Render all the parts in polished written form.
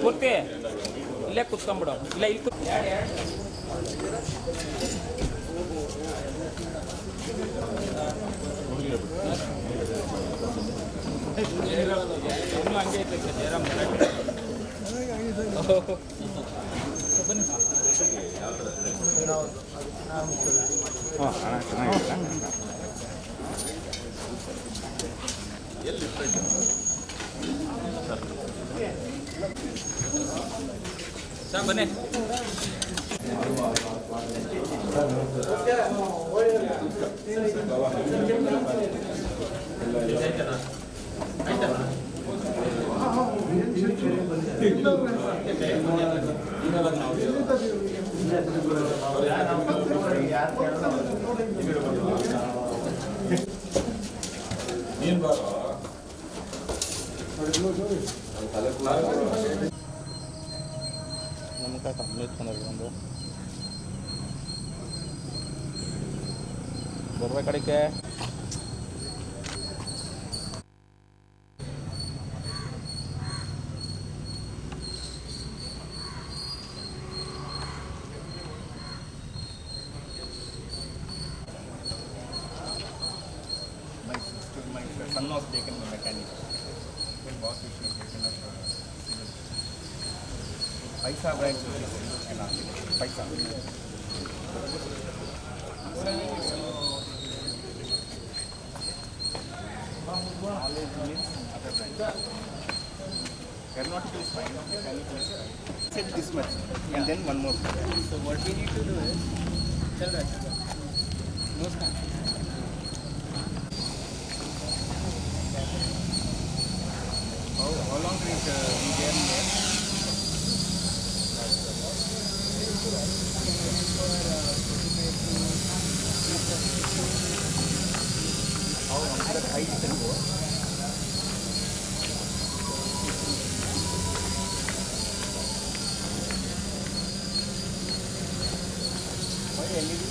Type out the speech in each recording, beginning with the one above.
ಪೂರ್ತಿ ಇಲ್ಲೇ ಕುತ್ಕೊಂಡ್ಬಿಡು. ಇಲ್ಲ ಇಲ್ಲಿ ಹಂಗೆ ಐತೆ ಜಯರಾಮ್ ಬನ್ನಿ. ಸರ್ ಬನ್ನಿ. ನಮ್ಗೆ ಕಮ್ಮಿ ಇಟ್ಕೊಂಡಿರ್ಬೋದು ಬರ್ಬೇಕು ಕಡೆಗೆ. My son was taken by mechanic. When boss is taken up Paisa branch and Paisa. Aeronautical is fine, mechanical is fine. Set this much and then one more. So what we need to do is tell that no scan. How long is we there? How long is that height can go? Why LED?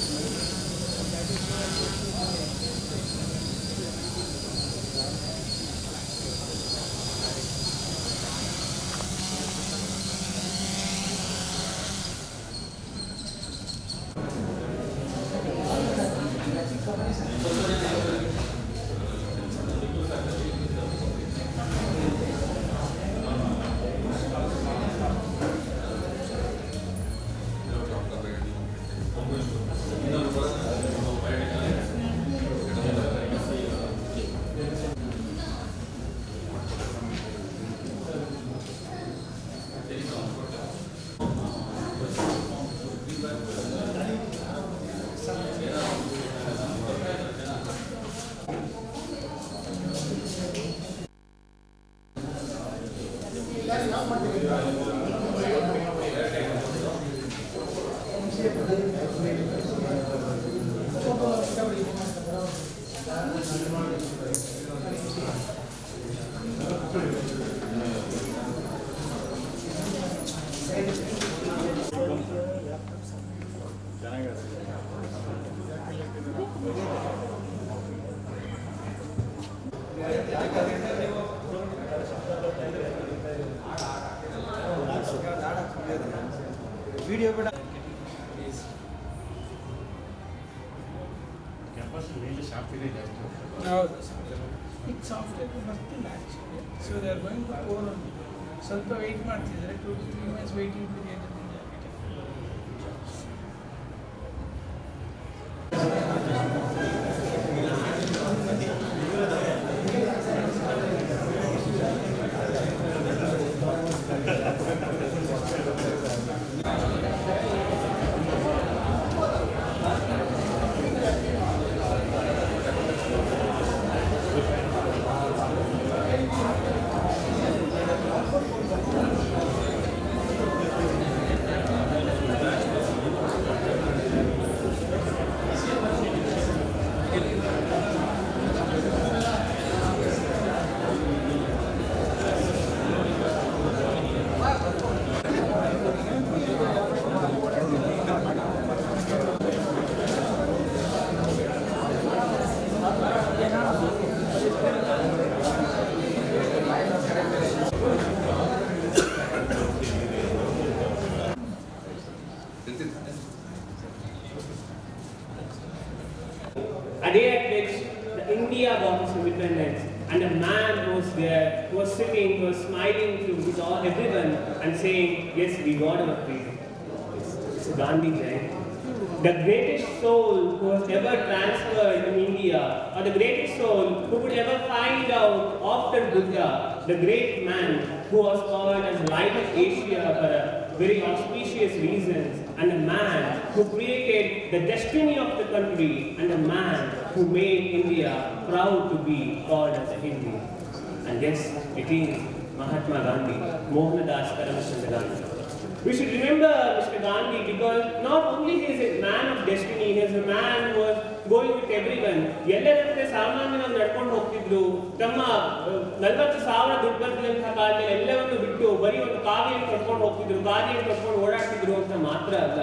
Video campus really sharp it's software nothing actually. So they are going to pour on ಸ್ವಲ್ಪ wait ಮಾಡ್ತಿದ್ದಾರೆ 2 to 3 months waiting period. India got its independence, and a man was there, who was sitting, who was smiling to with all everyone and saying, yes, we got our freedom. It's Gandhi, right? The greatest soul who was ever transferred in India, or the greatest soul who would ever find out after Buddha, the great man who was called as Light of Asia for a very auspicious reasons, and a man who created the destiny of the country, and a man who made India proud to be called as a Hindu. And yes, it is Mahatma Gandhi, Mohandas Karamchand Gandhi. We should remember Mr. Gandhi because not only he is a man of destiny, he is a man who was going with everyone. ಎಲ್ಲರಂತೆ ಸಾಮಾನ್ಯವಾಗಿ ನಡ್ಕೊಂಡು ಹೋಗ್ತಿದ್ರು. ತಮ್ಮ 40,000 ದುಡ್ಡು ಬಂದಂತಹ ಕಾಲದಲ್ಲಿ ಎಲ್ಲವನ್ನು ಬಿಟ್ಟು ಬರೀ ಒಂದು ಕಾವಿಯನ್ನು ಕಟ್ಕೊಂಡು ಹೋಗ್ತಿದ್ರು, ಗಾಡಿಯನ್ನು ಕಟ್ಕೊಂಡು ಓಡಾಡ್ತಿದ್ರು ಅಂತ ಮಾತ್ರ ಅಲ್ಲ,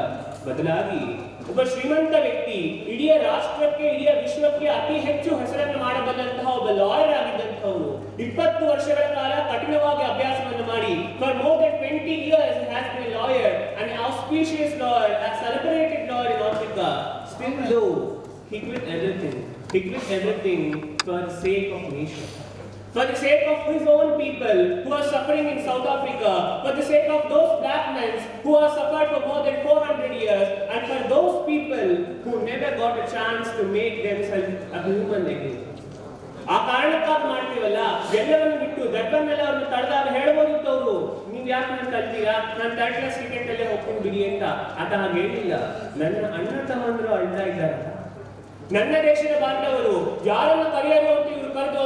ಬದಲಾಗಿ ಒಬ್ಬ ಶ್ರೀಮಂತ ವ್ಯಕ್ತಿ, ಇಡೀ ರಾಷ್ಟ್ರಕ್ಕೆ, ಇಡೀ ವಿಶ್ವಕ್ಕೆ ಅತಿ ಹೆಚ್ಚು ಹೆಸರನ್ನು ಮಾಡಬಲ್ಲಂತಹ ಒಬ್ಬ ಲಾಯರ್ ಆಗಿದ್ದಂಥವರು. 20 ವರ್ಷಗಳ ಕಾಲ ಕಠಿಣವಾಗಿ ಅಭ್ಯಾಸವನ್ನು ಮಾಡಿ, for more than 20 years he has been a lawyer, an auspicious lawyer, a celebrated lawyer in Africa. Still though, he quit everything. He quit everything for the sake of nation. For the sake of his own people who are suffering in South Africa, for the sake of those black men who have suffered for more than 400 years, and for those people who never got a chance to make themselves a human again. ಆ ಕಾರಣಕ್ಕಾಗಿ ಮಾಡ್ತೀವಲ್ಲ, ಎಲ್ಲವನ್ನು ಬಿಟ್ಟು ದಡ್ಡನ್ನೆಲ್ಲ ಅವ್ರನ್ನ ತಡೆದಾಗ ಹೇಳ್ಬೋದಿತ್ತು ಅವರು, ನೀವು ಯಾಕೆ ನಾನು ತಳ್ತೀರಾ, ನಾನು 3rd class ಟಿಕೆಟ್ ಅಲ್ಲೇ ಹೋಗ್ತೀನಿ ಬಿಡಿ ಅಂತ. ಆತ ಹಾಗೆ ಹೇಳಿಲ್ಲ. ನನ್ನ ಅಣ್ಣ ತಮ್ಮಂದ್ರು ಅಳ್ತಾ ಇದ್ದಾರೆ, ನನ್ನ ದೇಶದ ಬಾಂಧವರು ಯಾರನ್ನ ಕರೆಯಲು ಅಂತ ಇವರು ಕರೆದು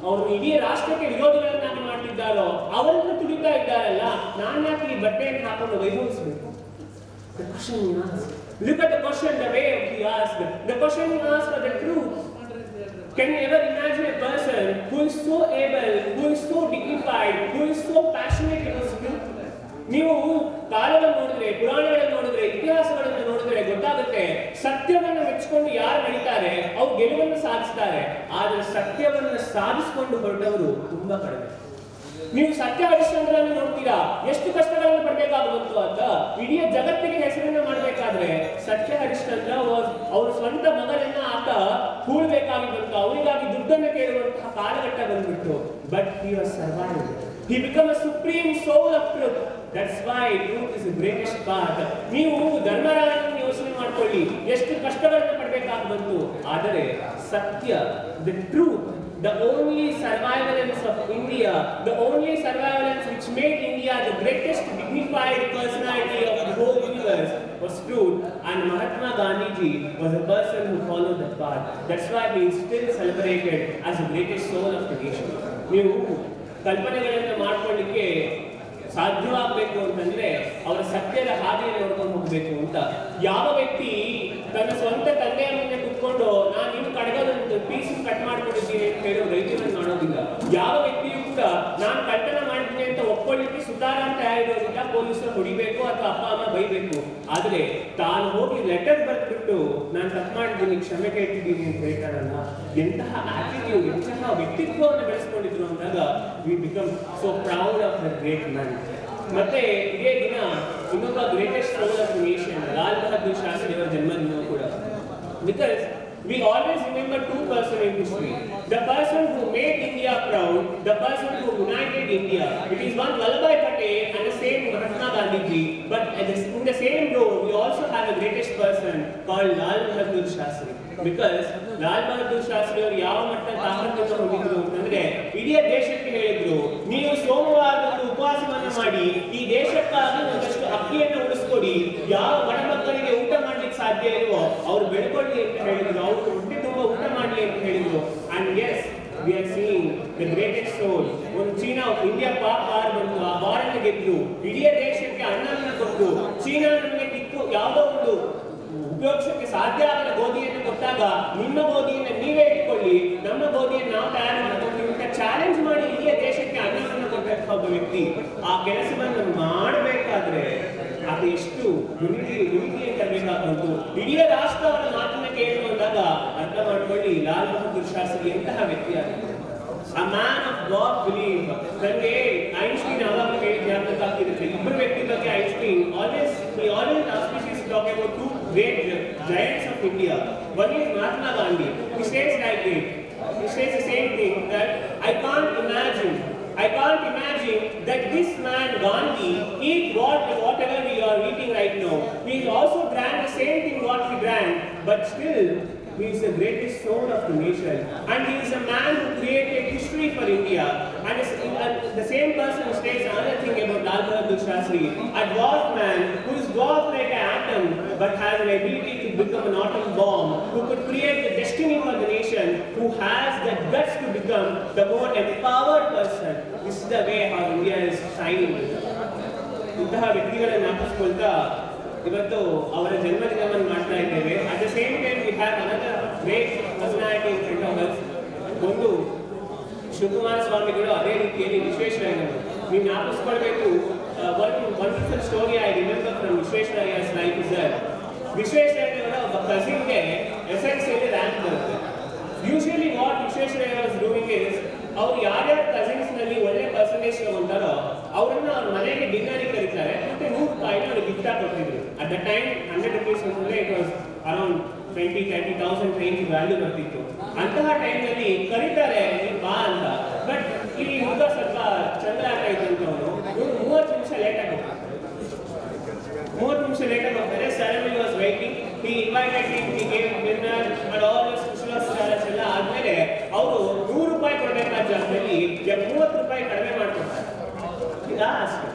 ಅವ್ರನ್ನ ಇಡೀ ರಾಷ್ಟ್ರಕ್ಕೆ ವಿರೋಧಿಗಳನ್ನಾಗಿ ಮಾಡ್ತಿದ್ದಾರೋ ಅವರನ್ನು ತುಳಿತಾ ಇದ್ದಾರಲ್ಲ, ನಾನು ಯಾಕೆ ಈ ಬಟ್ಟೆಯನ್ನು ಹಾಕೊಂಡು ವೈಭವಿಸಬೇಕು? The question he asked. Look at the question, the way he asked. The question he asked for the truth. Can you ever imagine a person who is so able, who is so dignified, who is so passionate in his truth? ನೀವು ಕಾಲವನ್ನು ನೋಡಿದ್ರೆ, ಪುರಾಣಗಳನ್ನು ನೋಡಿದ್ರೆ, ಇತಿಹಾಸಗಳನ್ನು ನೋಡಿದ್ರೆ ಗೊತ್ತಾಗುತ್ತೆ, ಸತ್ಯವನ್ನು ಮೆಚ್ಚಿಕೊಂಡು ಯಾರು ನಡೀತಾರೆ ಅವ್ರು ಗೆಲುವನ್ನು ಸಾಧಿಸ್ತಾರೆ. ಆದರೆ ಸತ್ಯವನ್ನು ಸಾಧಿಸಿಕೊಂಡು ಹೊರಟವರು ತುಂಬಾ ಕಡಿಮೆ. ನೀವು ಸತ್ಯ ಹರಿಶ್ಚಂದ್ರನ್ನು ನೋಡ್ತೀರಾ, ಎಷ್ಟು ಕಷ್ಟಗಳನ್ನು ಪಡಬೇಕಾಗುತ್ತೋ ಅಂತ. ಇಡೀ ಜಗತ್ತಿಗೆ ಹೆಸರನ್ನ ಮಾಡಬೇಕಾದ್ರೆ ಸತ್ಯ ಹರಿಶ್ಚಂದ್ರ ಅವ್ರ ಸ್ವಂತ ಮಗನನ್ನ ಆತ ಹೂಳ್ಬೇಕಾಗಿ ಬಂತು, ಅವನಿಗಾಗಿ ದುಡ್ಡನ್ನು ಕೇಳುವಂತಹ ಕಾಲಘಟ್ಟ ಬಂದ್ಬಿಟ್ಟು. But he was survived. He became a supreme soul of truth. That's why truth is the greatest part. ನೀವು ಧರ್ಮರಾಯನನ್ನು ಯೋಚನೆ ಮಾಡ್ಕೊಳ್ಳಿ, ಎಷ್ಟು ಕಷ್ಟಗಳನ್ನು ಪಡಬೇಕಾಗಿ ಬಂತು. ಆದರೆ ಸತ್ಯ, the truth, the only survivalence of India, the only survivalence which made India the greatest dignified personality of the whole universe was truth. And Mahatma Gandhi ji was a person who followed that path. That's why he is still celebrated as the greatest soul of the nation. ನೀವು ಕಲ್ಪನೆಗಳನ್ನು ಮಾಡ್ಕೊಳ್ಳಿಕ್ಕೆ ಸಾಧ್ಯವಾಗಬೇಕು ಅಂತಂದ್ರೆ ಅವರ ಸತ್ಯದ ಹಾದಿಯನ್ನು ನೋಡ್ಕೊಂಡು ಹೋಗಬೇಕು ಅಂತ. ಯಾವ ವ್ಯಕ್ತಿ ತನ್ನ ಸ್ವಂತ ತಂದೆಯ ಮುಂದೆ ಕುತ್ಕೊಂಡು ನಾನು ಇನ್ನು ಕಡಗದಂತ ಪೀಸ್ ಕಟ್ ಮಾಡ್ಕೊಂಡಿದ್ದೀನಿ ಅಂತ ಹೇಳೋ ರೈತರನ್ನು ಮಾಡೋದಿಲ್ಲ. ಯಾವ ವ್ಯಕ್ತಿಯೂ ಕೂಡ ನಾನು ಕಳ್ತನ ಮಾಡಿದ್ದೀನಿ ಅಂತ ಒಪ್ಕೊಳ್ಳಿಕ್ಕೆ ಸುತಾರ ಅಂತ ಹೇಳಿರೋದಿಲ್ಲ. ಪೊಲೀಸರು ಹೊಡಿಬೇಕು ಅಥವಾ ಅಪ್ಪ ಅಮ್ಮ ಬೈಬೇಕು. ಆದ್ರೆ ತಾನು ಹೋಗಿ ಲೆಟರ್ ಬರ್ಬಿಟ್ಟು ನಾನು ತಪ್ಪು ಮಾಡಿದ್ದೀನಿ, ಕ್ಷಮೆ ಕೇಳ್ತಿದ್ದೀನಿ ಅಂತ ಹೇಳ್ತಾರಲ್ಲ, ಎಂತಹ ಆಟಿಟ್ಯೂಡ್, ಎಂತಹ ವ್ಯಕ್ತಿತ್ವವನ್ನು ಬೆಳೆಸ್ಕೊಂಡಿದ್ರು ಅಂದಾಗ we become so proud of the great man. ಮತ್ತೆ ಇದೇ ದಿನ ಇನ್ನೊಬ್ಬ greatest soul of nation Lal Bahadur Shastri ಅವರ ಜನ್ಮದಿನ ಕೂಡ. Because we always remember two persons in history. The person who made India proud, the person who united India. It is one Vallabhbhai Patel and the same Mahatma Gandhi ji. But in the same row, we also have a greatest person called Lal Bahadur Shastri. Because Lal Bahadur Shastri ಅವರು ಯಾವ ಮಟ್ಟದ ತಾಕತ್ತನ್ನು ಹೊಂದಿದ್ರು ಅಂತಂದ್ರೆ ಇಡೀ ದೇಶಕ್ಕೆ ಹೇಳಿದ್ರು, ನೀವು ಸೋಮವಾರದಂದು ಉಪವಾಸವನ್ನು ಮಾಡಿ ಈ ದೇಶಕ್ಕಾಗಿ ಒಂದಷ್ಟು ಅಕ್ಕಿಯನ್ನು ಉಳಿಸ್ಕೊಡಿ, ಯಾವ ಬಡ ಮಕ್ಕಳಿಗೆ ಊಟ ಮಾಡ್ಲಿಕ್ಕೆ ಸಾಧ್ಯ ಇಲ್ವೋ ಅವ್ರು ಬೆಳ್ಕೊಳ್ಳಿ ಅಂತ ಹೇಳಿದ್ರು, ಅವ್ರು ಹೊಟ್ಟೆ ತುಂಬ ಊಟ ಮಾಡಲಿ ಅಂತ ಹೇಳಿದ್ರು. And yes, we are seeing the greatest soul. ಒಂದು ಚೀನಾ ಇಂಡಿಯಾ ಪಾಕ್ ವಾರ್ ಬಂತು, ಆ ವಾರನ್ನು ಗೆದ್ದು ಇಡೀ ದೇಶಕ್ಕೆ ಅನ್ನವನ್ನು ಕೊಟ್ಟು ಚೀನಾ ನಮಗೆ ಕಿತ್ತು ಯಾವುದೋ ಒಂದು ಉಪಯೋಗಿಸಕ್ಕೆ ಸಾಧ್ಯ ಆಗದ ಗೋಧಿಯನ್ನು ಕೊಟ್ಟಾಗ ನಿಮ್ಮ ಗೋಧಿಯನ್ನು ನೀವೇ ಇಟ್ಕೊಳ್ಳಿ, ನಮ್ಮ ಗೋಧಿಯನ್ನು ನಾವು ತಯಾರು ಮಾಡ್ಕೊಂಡು ಅಂತ ಚಾಲೆಂಜ್ ಮಾಡಿ ಇಡೀ ದೇಶಕ್ಕೆ ಅನ್ನವನ್ನು ಕೊಟ್ಟಂತಹ ಒಬ್ಬ ವ್ಯಕ್ತಿ. ಆ ಕೆಲಸವನ್ನು ಮಾಡಬೇಕಾದ್ರೆ ಅದು ಎಷ್ಟು ಯುನಿಟಿ ಅಂತ ಬೇಕಾಗುಂಟು. ಇಡೀ ರಾಷ್ಟ್ರ ಅವರ ಮಾತನ್ನ ಕೇಳಿ ಬಂದಾಗ ಅರ್ಥ ಮಾಡ್ಕೊಳ್ಳಿ ಲಾಲ್ ಬಹದ್ದೂರ್ ಶಾಸ್ತ್ರಿ ಎಂತಹ ವ್ಯಕ್ತಿ ಆಗಿದ್ದಾರೆ. A man of God belief. ನನಗೆ ಐನ್ಸ್ಟೀನ್ ಯಾವಾಗ ಜ್ಞಾಪಕವಾಗಿರುತ್ತೆ, ಇಬ್ಬರು ವ್ಯಕ್ತಿ ಬಗ್ಗೆ Einstein he always auspicious talk about two great giants of India. One is Mahatma Gandhi. He says like this, that this man Gandhi eat whatever we are eating right now. He also drank the same thing what we drank, but still he is the greatest soul of the nation, and he is a man who created history for India. And the same person states another thing about Lal Bahadur Shastri, a dwarf man who is dwarf like an atom, but has an ability to become an atom bomb, who could create the destiny for the nation, who has the guts to become the more empowered person. This is the way how India is shining. ಇಂತಹ ವ್ಯಕ್ತಿಗಳನ್ನು ಜ್ಞಾಪಿಸಿಕೊಳ್ತಾ ಇವತ್ತು ಅವರ ಜನ್ಮದಿನವನ್ನು ಮಾಡ್ತಾ ಇದ್ದೇವೆ. At the same time we have another great personality in front of us. ಒಂದು ಶಿವಕುಮಾರ ಸ್ವಾಮಿಗಳು, ಅದೇ ರೀತಿಯಲ್ಲಿ ವಿಶ್ವೇಶ್ವರಯ್ಯನವರು. ನೀವು ಜ್ಞಾಪಿಸ್ಕೊಳ್ಬೇಕು, one wonderful story I remember from Visvesvaraya's life is that ವಿಶ್ವೇಶ್ವರಯ್ಯನವರ ಒಬ್ಬ ಕಸಿನ್ಗೆ SSLC ರ್ಯಾಂಕ್ ಬರುತ್ತೆ. Usually what Visvesvaraya was doing is, ಅವ್ರು ಯಾರ್ಯಾರು ಕಸಿನ್ಸ್ನಲ್ಲಿ ಒಳ್ಳೆ ಪರ್ಸೆಂಟೇಜ್ ತಗೊಂತಾರೋ ಅವರನ್ನ ಅವ್ರ ಮನೆಗೆ ಡಿನ್ನರಿಗೆ ಕರೀತಾರೆ, ಮತ್ತೆ ₹100 ಅವ್ರಿಗೆ ಗಿಫ್ಟ್ ಆಗಿ ಕೊಡ್ತಿದ್ರು. ಅಟ್ ದ ಟೈಮ್ 100 rupees ಅಂತಂದ್ರೆ it was around 20,000-30,000 range value ಬರ್ತಿತ್ತು. ಅಂತಹ ಟೈಮ್ನಲ್ಲಿ ಕರೀತಾರೆ ಬಾ ಅಂತ. ಬಟ್ ಈ ಹುಡುಗ ಸ್ವಲ್ಪ ಚಂದ್ರ ಆಗ್ತಾಯಿತ್ತು ಅಂತ ಅವನು 30 ನಿಮಿಷ ಲೇಟಾಗಿ ಹೋಗ್ತಾರೆ. 30 ನಿಮಿಷ ಲೇಟಾಗಿ ಹೋಗ್ತಾರೆ. Suddenly was waiting. he invited him, he gave dinner and all this ಕುಶಲೋಪಚಾರ ಎಲ್ಲ ಆದ್ಮೇಲೆ ಅವರು ₹100 ಕೊಡಬೇಕಾದ ಜಾಗದಲ್ಲಿ ₹30 ಕಡಿಮೆ ಮಾಡ್ಕೊಡ್ತಾರೆ. He asked,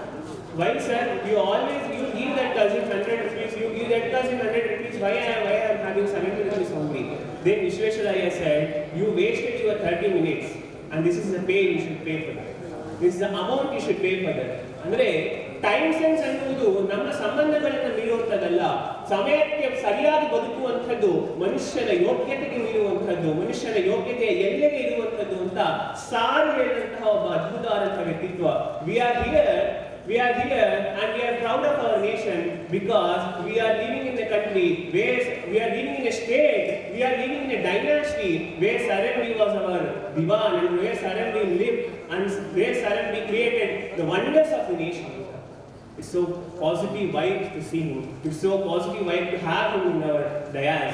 why sir, you give that cousin 100 rupees, you give that cousin 100 rupees, why I am having 70 rupees only? Then Vishweshwaraya said, you wasted your 30 minutes and this is the pay you should pay for that. This is the amount you should pay for that. ಅಂದ್ರೆ time sense ಅನ್ನುವುದು ನಮ್ಮ ಸಂಬಂಧಗಳನ್ನು ಮೀರುವಂಥದ್ದಲ್ಲ, ಸಮಯಕ್ಕೆ ಸರಿಯಾಗಿ ಬದುಕುವಂಥದ್ದು, ಮನುಷ್ಯನ ಯೋಗ್ಯತೆಗೆ ಮೀರುವಂಥದ್ದು, ಮನುಷ್ಯನ ಯೋಗ್ಯತೆಯ ಎಲ್ಲೆಗೆ ಇರುವಂಥದ್ದು ಅಂತ ಸಾರಿ ಹೇಳಿದಂತಹ ಒಬ್ಬ ಅದ್ಭುತವಾದಂತಹ ವ್ಯಕ್ತಿತ್ವ. We are here and we are proud of our nation because we are living in a country where we are living in a state, we are living in a dynasty where Saranvi was our divan and where Saranvi lived and where Saranvi created the wonders of the nation. It's so positive vibe to see him. It's so positive vibe to have him in our dayas.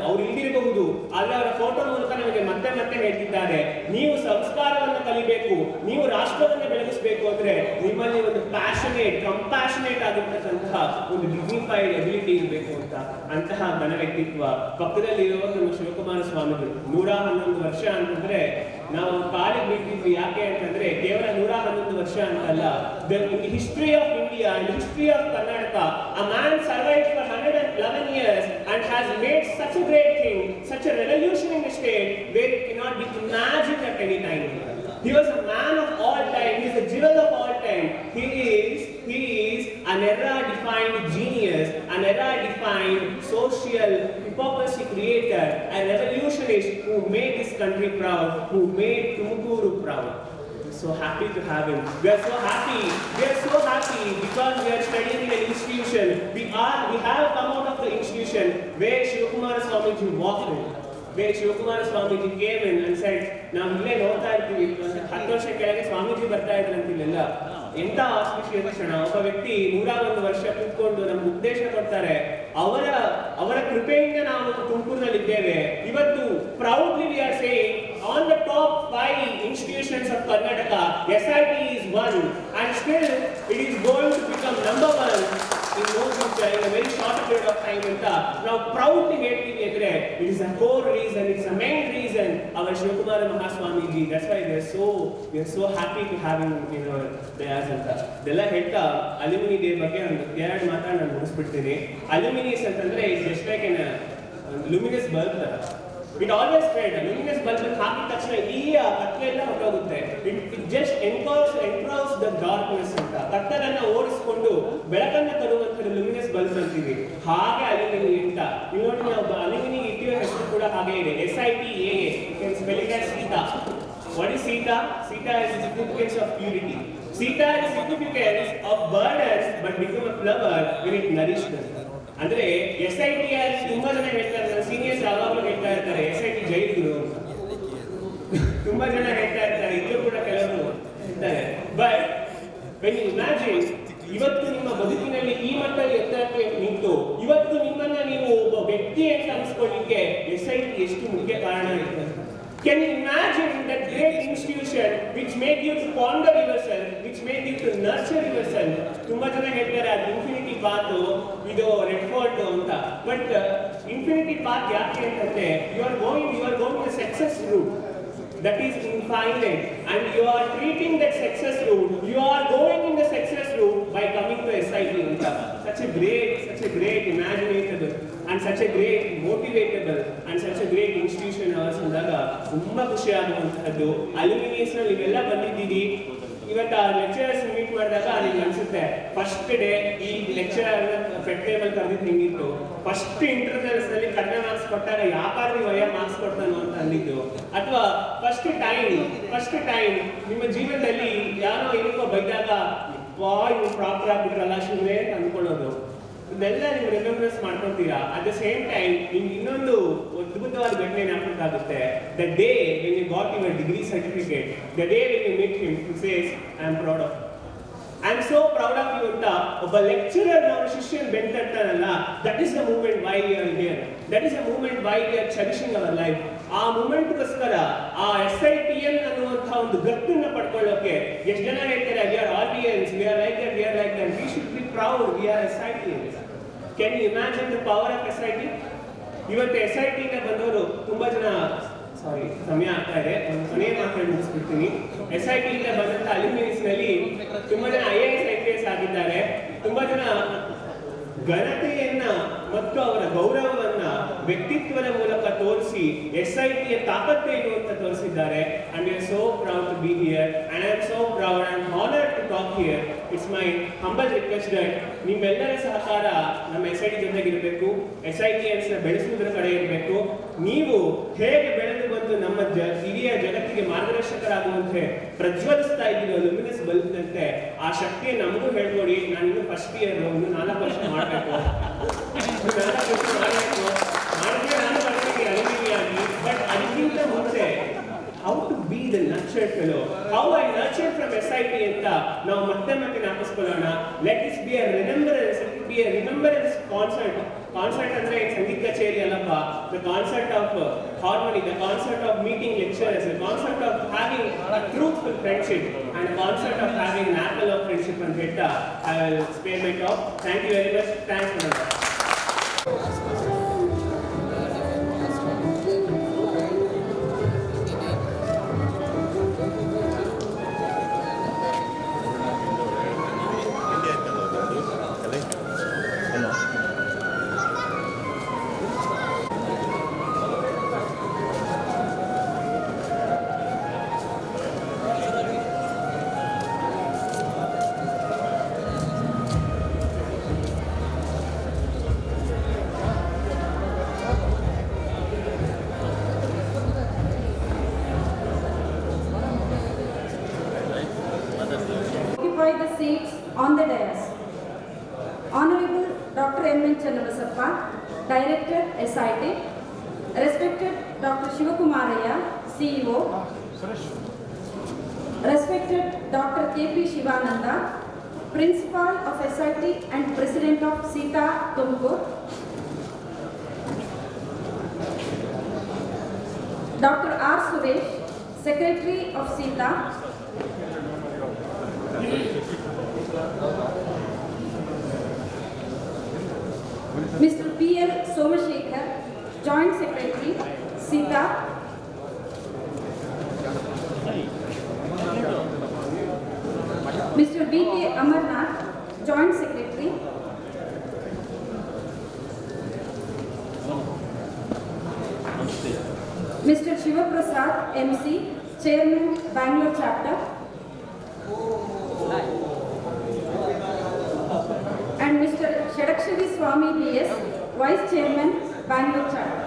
ಅವರು ಇಲ್ಲಿರಬಹುದು, ಆದರೆ ಅವರ photo ಮೂಲಕ ನಮಗೆ ಮತ್ತೆ ಮತ್ತೆ ಹೇಳ್ತಿದ್ದಾರೆ, ನೀವು ಸಂಸ್ಕಾರವನ್ನು ಕಲಿಬೇಕು, ನೀವು ರಾಷ್ಟ್ರವನ್ನು ಬೆಳಗಿಸಬೇಕು ಅಂದ್ರೆ ನಿಮ್ಮಲ್ಲಿ ಒಂದು ಪ್ಯಾಷನೇಟ್, ಕಂಪ್ಯಾಷನೇಟ್ ಆಗಿರ್ತಕ್ಕಂತಹ ಒಂದು ಡಿಗ್ನಿಫೈಡ್ ಎಬಿಲಿಟಿ ಇರಬೇಕು ಅಂತ. ಅಂತಹ ಘನ ವ್ಯಕ್ತಿತ್ವ. ಪಕ್ಕದಲ್ಲಿರುವ ನಮ್ಮ ಶಿವಕುಮಾರ ಸ್ವಾಮಿಗಳು 111 ವರ್ಷ ಅಂತಂದ್ರೆ ನಾವು ಕಾಲಿಗೆ ಬಿಟ್ಟಿದ್ವಿ. ಯಾಕೆ ಅಂತಂದ್ರೆ ಕೇವಲ 111 ವರ್ಷ ಅಂತಲ್ಲ, in the history of India and the history of Karnataka, a man survived for 111 years and has made such a great thing, such a revolution in the state where it cannot be imagined at any time. He was a man of all time. He is a jewel of all time. He is an era-defined genius, an era-defined social hypocrisy creator, a revolutionist who made this country proud, who made Tumakuru proud. So happy to have him. We are so happy because we are studying in an institution. We have come out of the institution where Shivakumara Swamiji walked in. Where Shivakumara Swamiji came in and said, ನಾವು ಇಲ್ಲೇ ನೋಡ್ತಾ ಇರ್ತೀವಿ, 10 ವರ್ಷ ಕೆಳಗೆ ಸ್ವಾಮೀಜಿ ಬರ್ತಾ ಇದ್ರಂತಿಲ್ಲ. ಎಂತ auspicious ಕ್ಷಣ. ಒಬ್ಬ ವ್ಯಕ್ತಿ 101 ವರ್ಷ ಕೂತ್ಕೊಂಡು ನಮ್ಗೆ ಉಪದೇಶ ಕೊಡ್ತಾರೆ. ಅವರ ಕೃಪೆಯಿಂದ ನಾವು ತುಮಕೂರಿನಲ್ಲಿದ್ದೇವೆ. ಇವತ್ತು proudly we are saying on the top 5 institutions of Karnataka, SIT is one, and still it is going to become number 1 in no future, in a very short period of time. Now proudly ಹೇಳ್ತೀವಿ ಅಂದ್ರೆ it is a core reason, it's a main reason our Shivakumara Mahaswamiji. That's why we are so happy to have him in our dayas ಅಂತ. ಇದೆಲ್ಲ ಹೇಳ್ತಾ alumni day ಬಗ್ಗೆ ಒಂದು 2 ಮಾತಾಡಿ ನಾನು ಮುಗಿಸ್ಬಿಡ್ತೀನಿ. ಅಲ್ಯೂಮಿನಿಯಸ್ ಅಂತಂದ್ರೆ it's just like an luminous bulb ತರ. It always spread. Luminous bulb ಹಾಕಿದ ತಕ್ಷಣ ಈ ಕತ್ತಲೆ ಎಲ್ಲ ಹೊರಟೋಗುತ್ತೆ. It just encloses the darkness ಅಂತ. ಕತ್ತಲನ್ನ ಓಡಿಸಿಕೊಂಡು ಬೆಳಕನ್ನು ತರುವಂತಹ ಲುಮಿನಸ್ ಬಲ್ಬ್ ಅಂತೀವಿ. ಹಾಗೆ ಅಲ್ಯೂಮಿನಿ ಅಂತ. ನೀವು ನೋಡಿ, ನಾವು ಅಲ್ಯೂಮಿನಿ ಇಟ್ಟಿರೋ ಹೆಸರು ಕೂಡ ಹಾಗೆ ಇದೆ. SITA. You can spell it as Sita. What is Sita? Sita is the significance of purity. Sita is the significance of burdens but become a flower when it nourished them. ಅಂದ್ರೆ SIT ತುಂಬಾ ಜನ ಹೇಳ್ತಾರೆ, seniors ಯಾವಾಗಲೂ ಹೇಳ್ತಾ ಇರ್ತಾರೆ SIT ಜೈಲು ಅಂತ. ತುಂಬಾ ಜನ ಹೇಳ್ತಾ ಇರ್ತಾರೆ, ಇಲ್ಲೂ ಕೂಡ ಕೆಲವರು ಇರ್ತಾರೆ. ಬಟ್ ವೆನ್ ಯು ಇಮ್ಯಾಜಿನ್, ಇವತ್ತು ನಿಮ್ಮ ಬದುಕಿನಲ್ಲಿ ಈ ಮಟ್ಟದಲ್ಲಿ ಎತ್ತರಕ್ಕೆ ನಿಂತು ಇವತ್ತು ನಿಮ್ಮನ್ನ ನೀವು ಒಬ್ಬ ವ್ಯಕ್ತಿ ಅಂತ ಅನಿಸ್ಕೊಳ್ಳಿಕ್ಕೆ SIT ಎಷ್ಟು ಮುಖ್ಯ ಕಾರಣ ಇರ್ತದೆ. Can you imagine that great institution which made you to ponder yourself, which made you to nurture yourself? ತುಂಬಾ ಜನ ಹೇಳ್ತಾರೆ ಅದು ಇನ್ಫಿನಿಟಿ ಪಾತ್ ಇದು ರೆಡ್ ಫೋರ್ಟ್ ಅಂತ. ಬಟ್ ಇನ್ಫಿನಿಟಿ ಪಾತ್ ಯಾಕೆ ಅಂತಂದ್ರೆ you are going the success route that is infinite, and you are treating that success route. You are going in the success route by coming to SIT anta. Such a great imaginable and such a great motivatable and such a great institution hours ಅಂದಾಗ ತುಂಬಾ ಖುಷಿ ಆಗುವಂತಹದ್ದು. ಅಲ್ಯೂಮಿನಿಯಸ್ ನಲ್ಲಿ ಇವೆಲ್ಲ ಬಂದಿದ್ದೀವಿ. ಇವತ್ತು ಆ lecturers meet ಮಾಡಿದಾಗ ನಿಮ್ಗೆ ಅನ್ಸುತ್ತೆ ಫಸ್ಟ್ ಡೇ ಈ ಲೆಕ್ಚರರ್ ಫೆಕ್ಟೇಬಲ್ ಕರೆದಿದ್ದು ಹೆಂಗಿತ್ತು, ಫಸ್ಟ್ ಇಂಟರ್ನಲ್ಸ್ ನಲ್ಲಿ ಕಡಿಮೆ ಮಾರ್ಕ್ಸ್ ಕೊಟ್ಟಾಗ ಯಾಕಾರ ನೀವು ಮಾರ್ಕ್ಸ್ ಕೊಡ್ತಾನೋ ಅಂತ ಅಂದಿದ್ದು, ಅಥವಾ ಫಸ್ಟ್ ಟೈಮ್ ನಿಮ್ಮ ಜೀವನದಲ್ಲಿ ಯಾರೋ ಏನಕ್ಕೋ ಬೈದಾಗ ಇವು ಪ್ರಾಪರ್ ಆಗ್ಬಿಟ್ರಲ್ಲ ಶಿವನೇ ಅಂತ ಅಂದ್ಕೊಳ್ಳೋದು, ಇದೆಲ್ಲ ನೀವು ರಿಮೆಂಬರ್ಸ್ ಮಾಡ್ಕೊತೀರಾ. ಅಟ್ ದ ಸೇಮ್ ಟೈಮ್ ನಿಮ್ಗೆ ಇನ್ನೊಂದು ಅದ್ಭುತವಾದ ಘಟನೆ ಜ್ಞಾಪಕಾಗುತ್ತೆ. The day when you got your degree certificate, the day when you meet him he says I am proud of you, I am so proud of you ಅಂತ ಒಬ್ಬ lecturer ನಾವು ಶಿಷ್ಯನ್ ಬೆಂತಟ್ಟನಲ್ಲ, that is the moment why we are here, that is the moment why we are cherishing our life. ಆ ಮೂಮೆಂಟ್ಗೋಸ್ಕರ ಆ SITL ಅನ್ನುವಂಥ ಒಂದು ಗತ್ತನ್ನ ಪಡ್ಕೊಳ್ಳೋಕೆ ಎಷ್ಟು ಜನ ಹೇಳ್ತಾರೆ we are audience, we are like that, we should be proud, we are SITL. Can you imagine the power of SIT? ಇವತ್ತು SIT ಗೆ ಬಂದವರು ತುಂಬಾ ಜನ, ಸಮಯ ಆಗ್ತಾ ಇದೆ, ಒಂದು ಕೊನೆಯ ಮಾತಾಡಿ ಮುಗಿಸ್ಬಿಡ್ತೀನಿ. SIT ಗೆ ಬಂದಂತ ಅಲ್ಯೂಮಿನಿಯಸ್ ನಲ್ಲಿ ತುಂಬಾ ಜನ IAS IPS ಆಗಿದ್ದಾರೆ. ತುಂಬಾ ಜನ ಘನತೆಯನ್ನ ಮತ್ತು ಅವರ ಗೌರವವನ್ನ ವ್ಯಕ್ತಿತ್ವದ ಮೂಲಕ ತೋರಿಸಿ SIT ಯ ತಾಕತ್ತೇನು ಅಂತ ತೋರಿಸಿದ್ದಾರೆ. And we are so proud to be here, and I am so proud and honored to talk here. It's my humble request that ನಿಮ್ಮೆಲ್ಲರ ಸಹಕಾರ ನಮ್ಮ SIT ಜೊತೆಗಿರಬೇಕು, SITs ನ ಬೆಳೆಸುವುದರ ಕಡೆ ಇರಬೇಕು. ನೀವು ಹೇಗೆ ಬೆಳೆದು ಬಂದು ನಮ್ಮ ಇಡೀ ಜಗತ್ತಿಗೆ ಮಾರ್ಗದರ್ಶಕರಾಗುವಂತೆ ಪ್ರಜ್ವಲಿಸ್ತಾ ಇದ್ದೀವಿ ಲುಮಿನಸ್ ಬಲ್ಬ್ನಂತೆ, ಆ ಶಕ್ತಿಯ ನಮಗೂ ಹೇಳ್ಕೊಡಿ. ನಾನು ಇನ್ನು ಫಸ್ಟ್ ಇಯರ್ ಒಂದು 4 ವರ್ಷ ಮಾಡಬೇಕು, ಮಾಡಿದ್ರೆ ನಾನು ಬರ್ತೀನಿ ಅಲ್ಯೂಮಿನಿಯಾಗಿ. ಬಟ್ ಅದಕ್ಕಿಂತ ಮುಂಚೆ how to be the nurtured fellow, how I nurtured from SIT ಅಂತ ನಾವು ಮತ್ತೆ ಜ್ಞಾಪಿಸ್ಕೊಳ್ಳೋಣ. Let this be a remembrance concert. Concert ಅಂದ್ರೆ ಸಂಗೀತ ಕಚೇರಿ ಅಲ್ಲಪ್ಪ, the concert of harmony, the concert of meeting lecturers, the concert of having a truthful friendship, and a concert of having an apple of friendship and data. I will spare my talk. Thank you very much. Thanks for that. The seats on the dais. Honorable Dr. M.N. Channabasappa, Director SIT, respected Dr. Shivakumaraya, CEO, respected Dr. K.P. Shivananda, Principal of SIT and President of SITA Tumkur, Dr. R. Suresh, Secretary of SITA, Mr. P.L. Somashekar, Joint Secretary, SITA, Mr. B.K. Amarnath, Joint Secretary, Mr. Shivaprasad, MC, Chairman, Bangalore Chapter, and Mr. Shadakshari Swami B.S., Vice Chairman, Bangalore Chapter.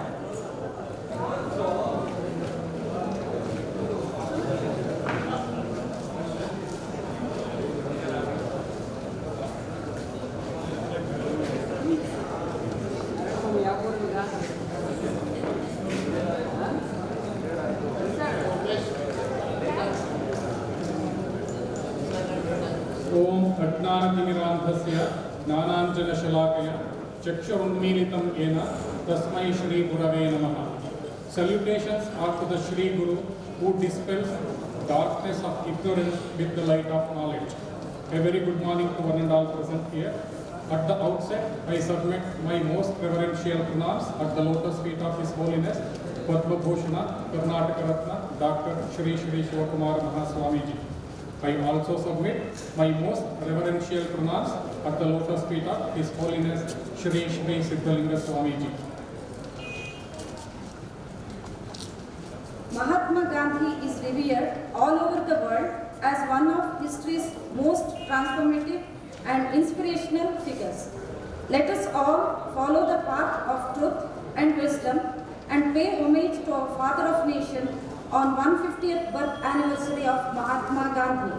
ओम अज्ञानतिमिरान्धस्य ज्ञानाञ्जनशलाकया चक्षुरुन्मीलितं येन तस्मै श्रीगुरवे नमः। Salutations are to the Shri Guru who dispels darkness of ignorance with the light of knowledge. A very good morning to one and all present here. At the outset, I submit my most reverential pranams at the lotus feet of His Holiness Padma Bhushana Karnataka Ratna Dr. Shri Shri Shivakumar Mahaswamiji. I also submit my most reverential pranams at the lotus feet of His Holiness Shri Shri Siddhalinga Swamiji. Mahatma Gandhi is revered all over the world as one of history's most transformative and inspirational figures. Let us all follow the path of truth and wisdom and pay homage to our Father of Nation on 150th birth anniversary of Mahatma Gandhi.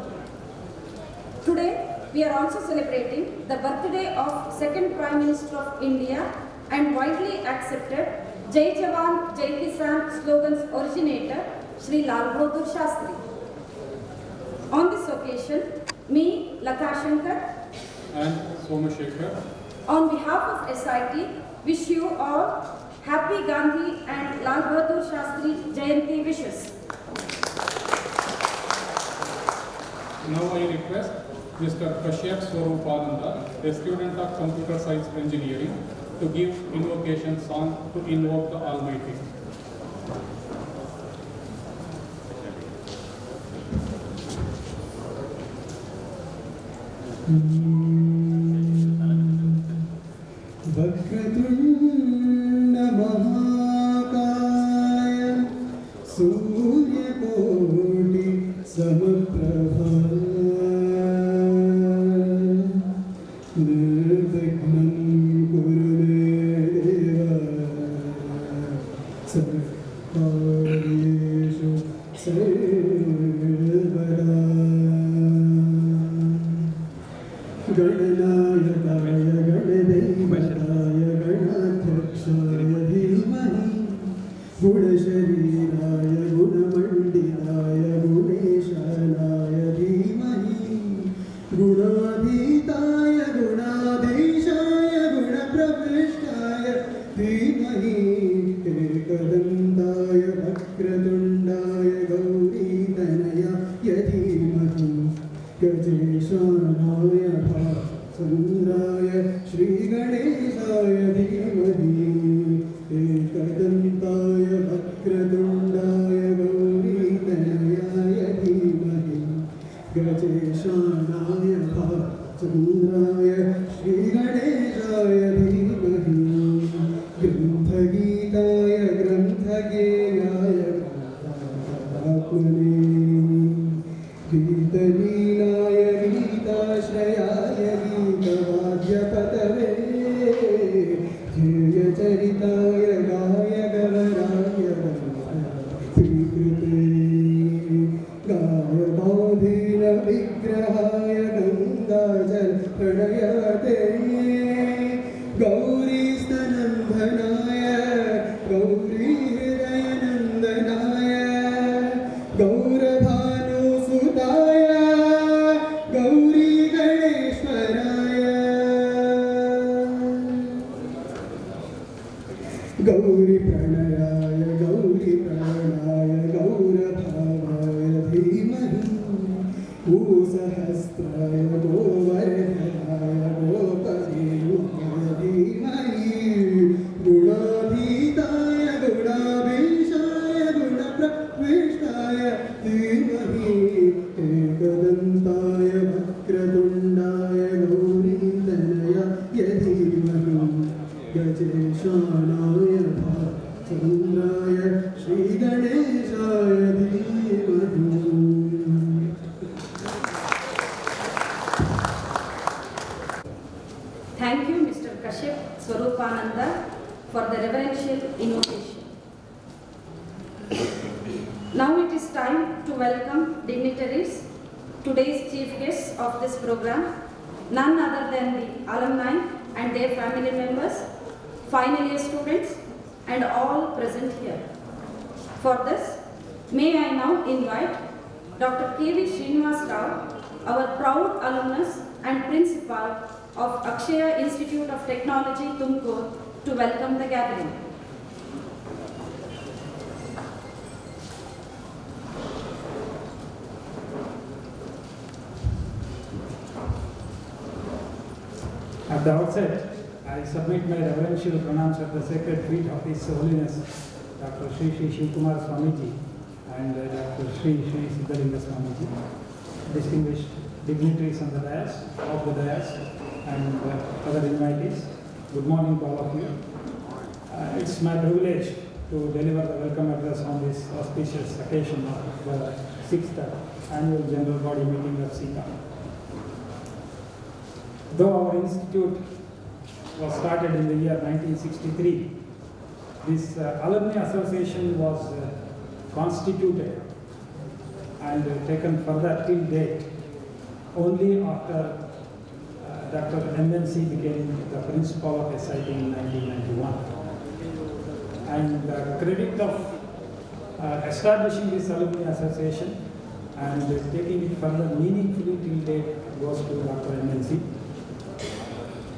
Today, we are also celebrating the birthday of second Prime Minister of India and widely accepted Jai Jawan, Jai Kisan slogan's originator, Shri Lal Bahadur Shastri. On this occasion, me, Lata Shankar, And Somashekar, on behalf of SIT, wish you all Happy Gandhi and Lal Bahadur Shastri Jayanti wishes. now I request Mr. Kashyap Swarupananda, a student of Computer Science Engineering, to give invocation song to invoke the Almighty. वक्रतुण्ड महाकाय सूर्यकोटि समप्रभा निर्विघ्नं कुरु मे देव सर्वकार्येषु सर्वदा गणनायकाय गणदैवताय गणाध्यक्षाय धीमहि गुणशरीराय गुणमण्डिताय गुणेशानाय धीमहि गुणाधीताय गुणाधीशाय गुणप्रविष्टाय धीमहि एकदन्ताय वक्रतुण्डाय गौरीतनयाय धीमहि गजेशानाय भासचन्द्राय श्रीगणेशाय धीमहि एकदन्ताय वक्रतुण्डाय गौरीतनयाय धीमहि गजेशानाय भासचन्द्राय श्रीगणेशाय धीमहि ग्रन्थगीताय ग्रन्थगेयाय ग्रन्थात्मने गीतलीलाय गीताश्रयाय गीतवाद्यपतवे ध्येयचरिताय गायगवराय स्वीकृते गायबाधीनविग्रहाय गङ्गाजलप्रणयते गौरीस्तनन्दनाय गौरीहृदयनन्दनाय गौरभानुसुताय गौरी गणेश्वराय गौरी प्रणयाय गौरी प्राणाय गौरभावाय धीमहि भूसहस्राय गोवर्धनाय गोपदेवाय धीमहि गुणाधीताय गुणाधीशाय गुणप्रविष्टाय धीमहि एकदन्ताय वक्रतुण्डाय गौरीतनयाय धीमहि गजेशानाय भासचन्द्राय श्रीगणेशाय धीमहि. Thank you, Mr. Kashyap Swarupananda, for the reverential invocation. Now it is time to welcome dignitaries, today's chief guests of this program, none other than the alumni and their family members, final year students, and all present here. For this, may I now invite Dr. K.V. Srinivas Rao, our proud alumnus and principal of Akshaya Institute of Technology, Tumkur, to welcome the gathering. At the outset, I submit my reverential pranams at the sacred feet of His Holiness Dr. Sri Sri Shivkumar Swamiji and Dr. Sri Sri Siddhalinga Swamiji, distinguished dignitaries on the dais, of the dais, and other invitees. Good morning to all of you. It's my privilege to deliver the welcome address on this auspicious occasion of the 6th Annual General Body Meeting of SICA. Though our institute was started in the year 1963, this Alumni Association was constituted and taken further till date only after Dr. MNC became the principal of SIT in 1991. And the credit of establishing this Alumni Association and taking it further meaningfully till date goes to Dr. MNC.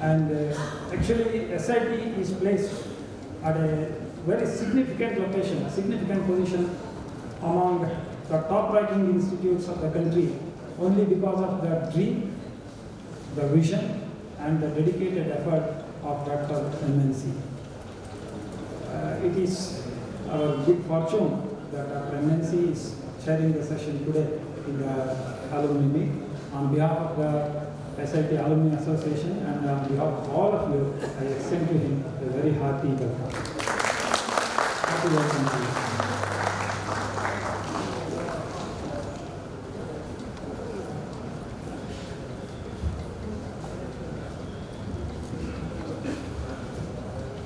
And actually SIT is placed at a very significant location, a significant position among the top ranking institutes of the country only because of the dream, the vision and the dedicated effort of Dr. MNC. It is our good fortune that Dr. MNC is chairing the session today in the alumni meet. On behalf of the SIT Alumni Association and on behalf of all of you, I extend to him a very hearty welcome. Happy welcome to you.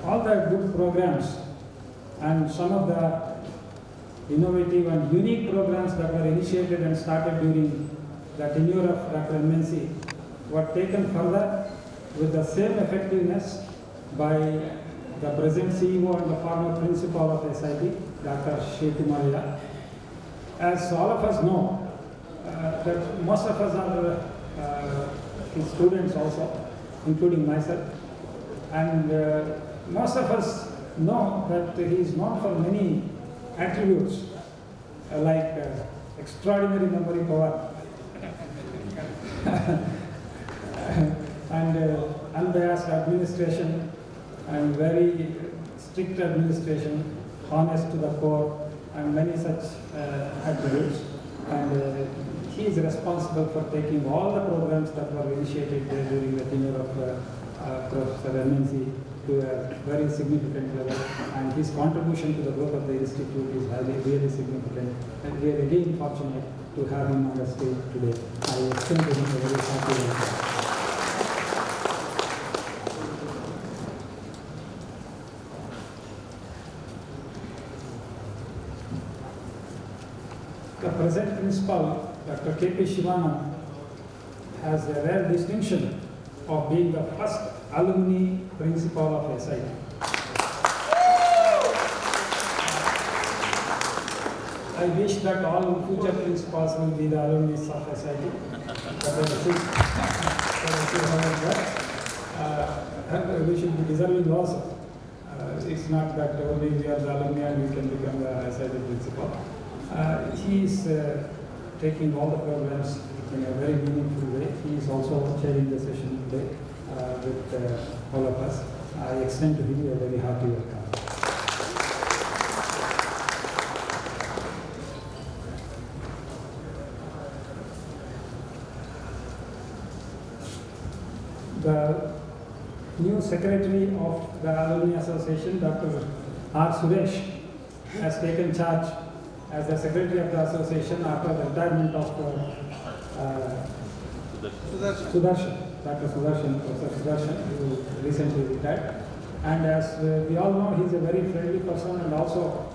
All the good programs and some of the innovative and unique programs that were initiated and started during the tenure of Dr. MNC were taken further with the same effectiveness by the present CEO and the former principal of SIT, Dr. Shivkumar. As all of us know, that most of us are his students also, including myself, and most of us know that he is known for many attributes like extraordinary memory power and unbiased administration and very strict administration, honest to the core, and many such attributes. And he is responsible for taking all the programs that were initiated during the tenure of Professor MNC to a very significant level, and his contribution to the growth of the institute is really significant, and we are again fortunate to have him on the stage today. I extend to him a very happy welcome. The present principal, Dr. K.P. Shivanand, has a rare distinction of being the first alumni principal of SIT. I wish that all future principals will be the alumni of SIT. We should be deserving also. It's not that only we are the alumni and we can become the SIT principal. He is taking all the programs in a very meaningful way. He is also chairing the session today with all of us. I extend to him a very hearty welcome. The new secretary of the Alumni Association, Dr. R. Suresh, has taken charge as the secretary of the association after the retirement of Sudarshan, Dr. Sudarshan, Professor Sudarshan, who recently retired. And as we all know, he is a very friendly person, and also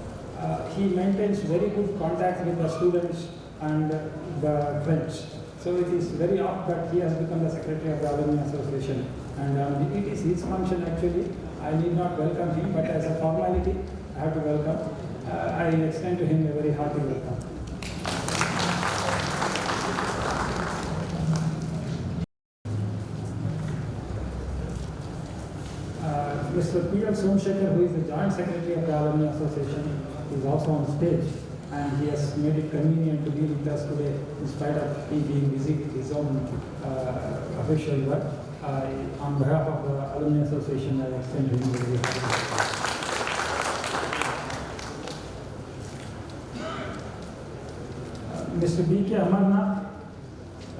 he maintains very good contacts with the students and the friends. So it is very odd that he has become the secretary of the Alumni Association. And it is his function actually. I need not welcome him, but as a formality, I have to welcome. I extend to him a very hearty welcome. Mr. P.L. Somshekhar, who is the Joint Secretary of the Alumni Association, is also on stage, and he has made it convenient to be with us today in spite of he being busy with his own official work. on behalf of the Alumni Association, I extend him a very happy welcome. Mr. B.K. Amarnath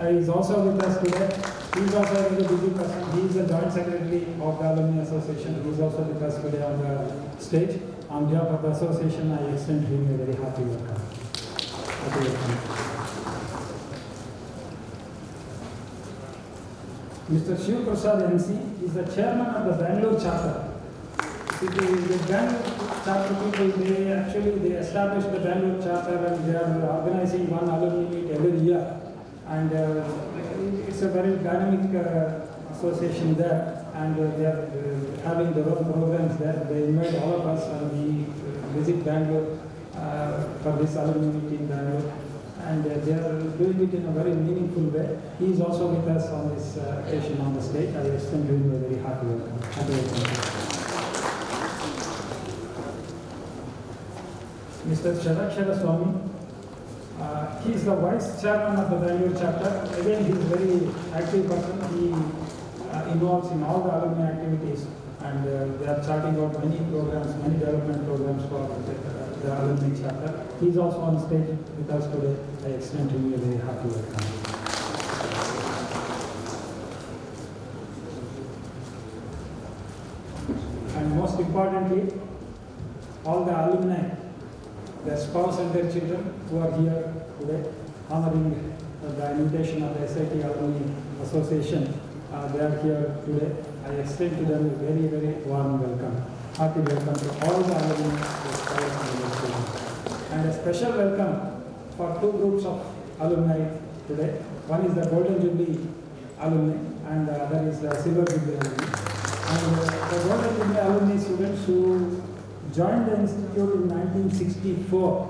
is also with us today. He is also a very busy person. He is the Joint Secretary of the Alumni Association. He is also with us today on the stage. On behalf of the association, I extend him a very happy welcome. Happy welcome. Mr. Shiv Prasad MC is the chairman of the Bangalore chapter. The Bangalore chapter people, they established the Bangalore chapter and they are organizing one alumni meet every year. And it's a very dynamic association there, and they are having their own programs there. They invite all of us and we visit Bangalore for this alumni meet in Bangalore. And they are doing it in a very meaningful way. He is also with us on this occasion on the stage. I extend to him a very happy welcome. Happy welcome. Mr. Sharakshara Swami, he is the vice chairman of the Bangalore chapter. Again, he is a very active person. He involves in all the alumni activities, and they are charting out many programs, many development programs for the alumni chapter. He is also on stage with us today. I extend to him a very happy welcome. And most importantly, all the alumni, their spouse and their children who are here today, honoring the invitation of the SIT Alumni Association. They are here today. I extend to them a very, very warm welcome. Happy welcome to all the alumni, their spouse and their children. And a special welcome for two groups of alumni today. One is the Golden Jubilee alumni and the other is the Silver Jubilee alumni. And the Golden Jubilee alumni students who joined the institute in 1964,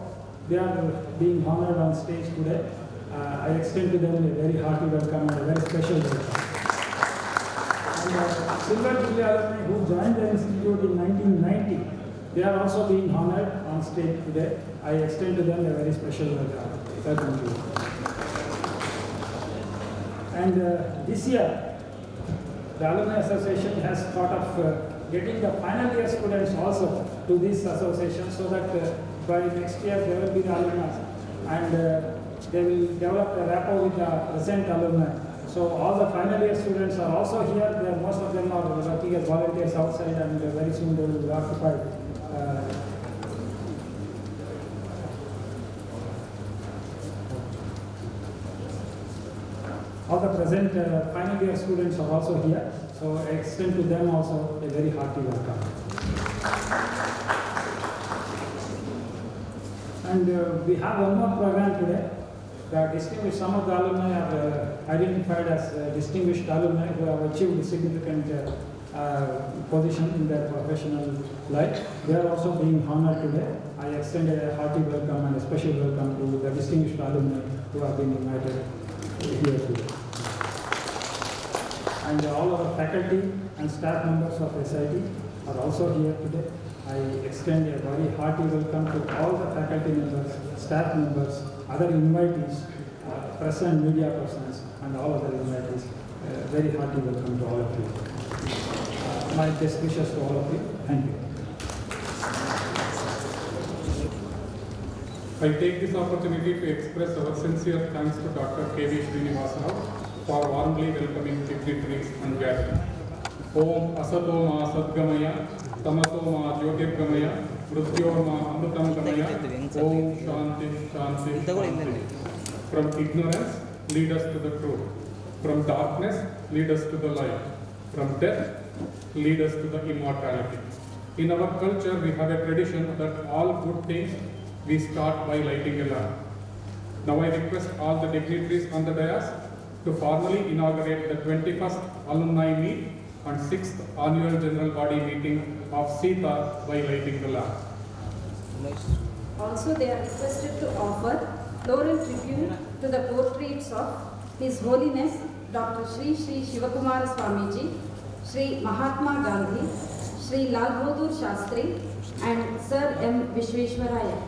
they are being honored on stage today. I extend to them a very hearty welcome and a very special welcome. And Silver Jubilee alumni who joined the institute in 1990, they are also being honored on stage today. I extend to them a very special welcome. Welcome to you. And this year, the Alumni Association has thought of getting the final year students also to this association so that by next year there will be the alumni and they will develop a rapport with the present alumni. So all the final year students are also here. Most of them are working as volunteers outside and very soon they will occupy all the present final year students are also here. So I extend to them also a very hearty welcome. And we have one more program today. Some of the alumni are identified as distinguished alumni who have achieved significant position in their professional life. They are also being honored today. I extend a hearty welcome and a special welcome to the distinguished alumni who have been invited here today. And all our faculty and staff members of SIT are also here today. I extend a very hearty welcome to all the faculty members, staff members, other invitees, press and media persons, and all other invitees. Very hearty welcome to all of you. My best wishes to all of you. Thank you. I take this opportunity to express our sincere thanks to Dr. K.V. Srinivasa Rao for warmly welcoming dignitaries and guests. Om Asato Ma Sadgamaya, Tamaso Ma Jyotirgamaya, Mrityo Ma Amrutam Gamaya, Om Shanti Shanti Shanti. From ignorance, lead us to the truth. From darkness, lead us to the light. From death, lead us to the immortality. In our culture, we have a tradition that all good things we start by lighting a lamp. Now I request all the dignitaries on the dais to formally inaugurate the 21st Alumni Meet and 6th Annual General Body Meeting of SITA by lighting the lamp. Also, they are requested to offer floral tribute to the portraits of His Holiness Dr. Sri Shivakumara Swamiji, Sri Mahatma Gandhi, Sri Lal Bahadur Shastri, and Sir M. Vishweshwaraya.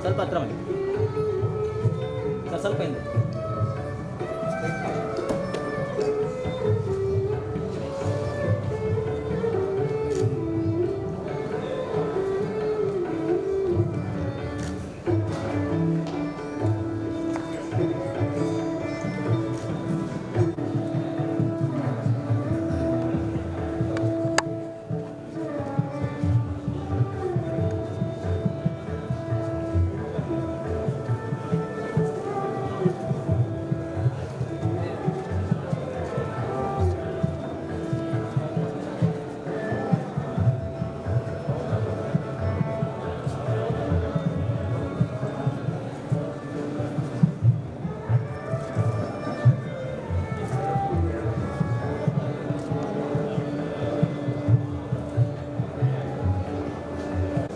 ಸ್ವಲ್ಪ ಹತ್ರ ಮಾಡಿ sir, ಸ್ವಲ್ಪ ಹಿಂದೆ.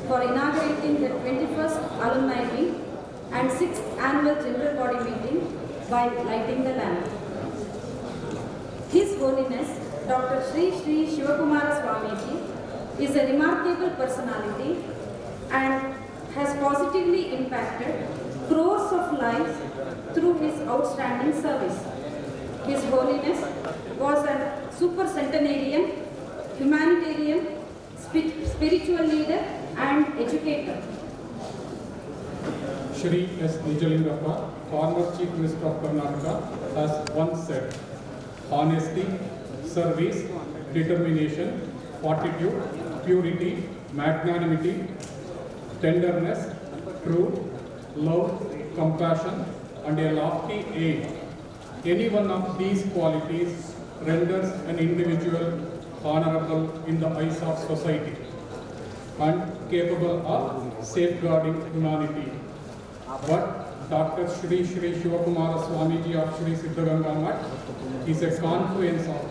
For inaugurating the 21st Alumni Week and 6th Annual General Body Meeting by lighting the lamp. His Holiness Dr. Sri Sri Shivakumara Swamiji is a remarkable personality and has positively impacted crores of lives through his outstanding service. His Holiness was a supercentenarian, humanitarian, spiritual leader and educator. Shri S. Nijalingappa, former Chief Minister of Karnataka, has once said, honesty, service, determination, fortitude, purity, magnanimity, tenderness, truth, love, compassion, and a lofty aim. Any one of these qualities renders an individual honorable in the eyes of society and capable of safeguarding humanity. But Dr. Sri Sri Shivakumara Swamiji of Sri Siddhaganga Mutt is a confluence of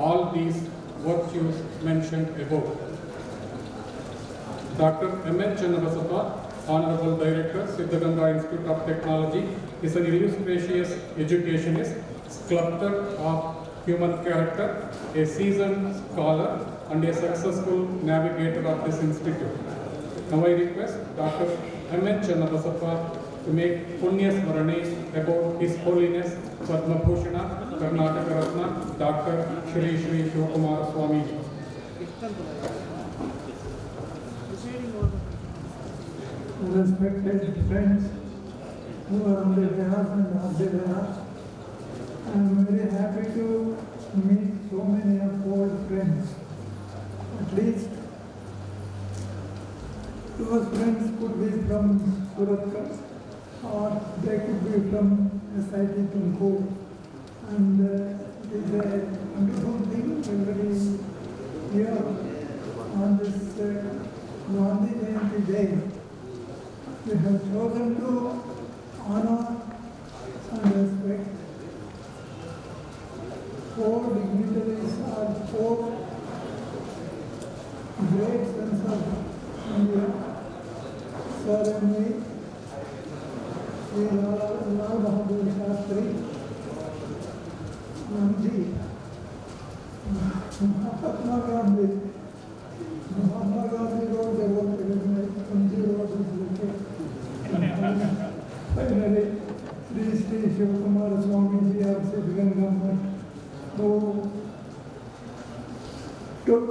all these virtues mentioned above. Dr. M.N. Channabasappa, Honorable Director, Siddhaganga Institute of Technology, is an illustrious educationist, sculptor of human character, a seasoned scholar, and a successful navigator of this institute. Now I request Dr. M.N. Channabasappa to make Punya Smarane about His Holiness Padma Bhushana, Karnataka Ratna, Dr. Shri Shri Shivakumara Swamiji. Respected friends who are on the Vedas and off the Vedas, I am very happy to meet so many of old friends. At least those friends could be from Suratka or they could be from SIT Tumkur. And it is a wonderful thing everybody here on this Gandhi Jayanti Day. We have chosen to honor and respect four dignitaries or four great sons of India. Sir M.V. Sri Lal Bahadur Shastri, Namji, Mahatma Gandhi. Mahatma Gandhi wrote the word Namji wrote his book. Finally, Sri Sri Shivakumara Swamiji of Siddhaganga Mutt, who took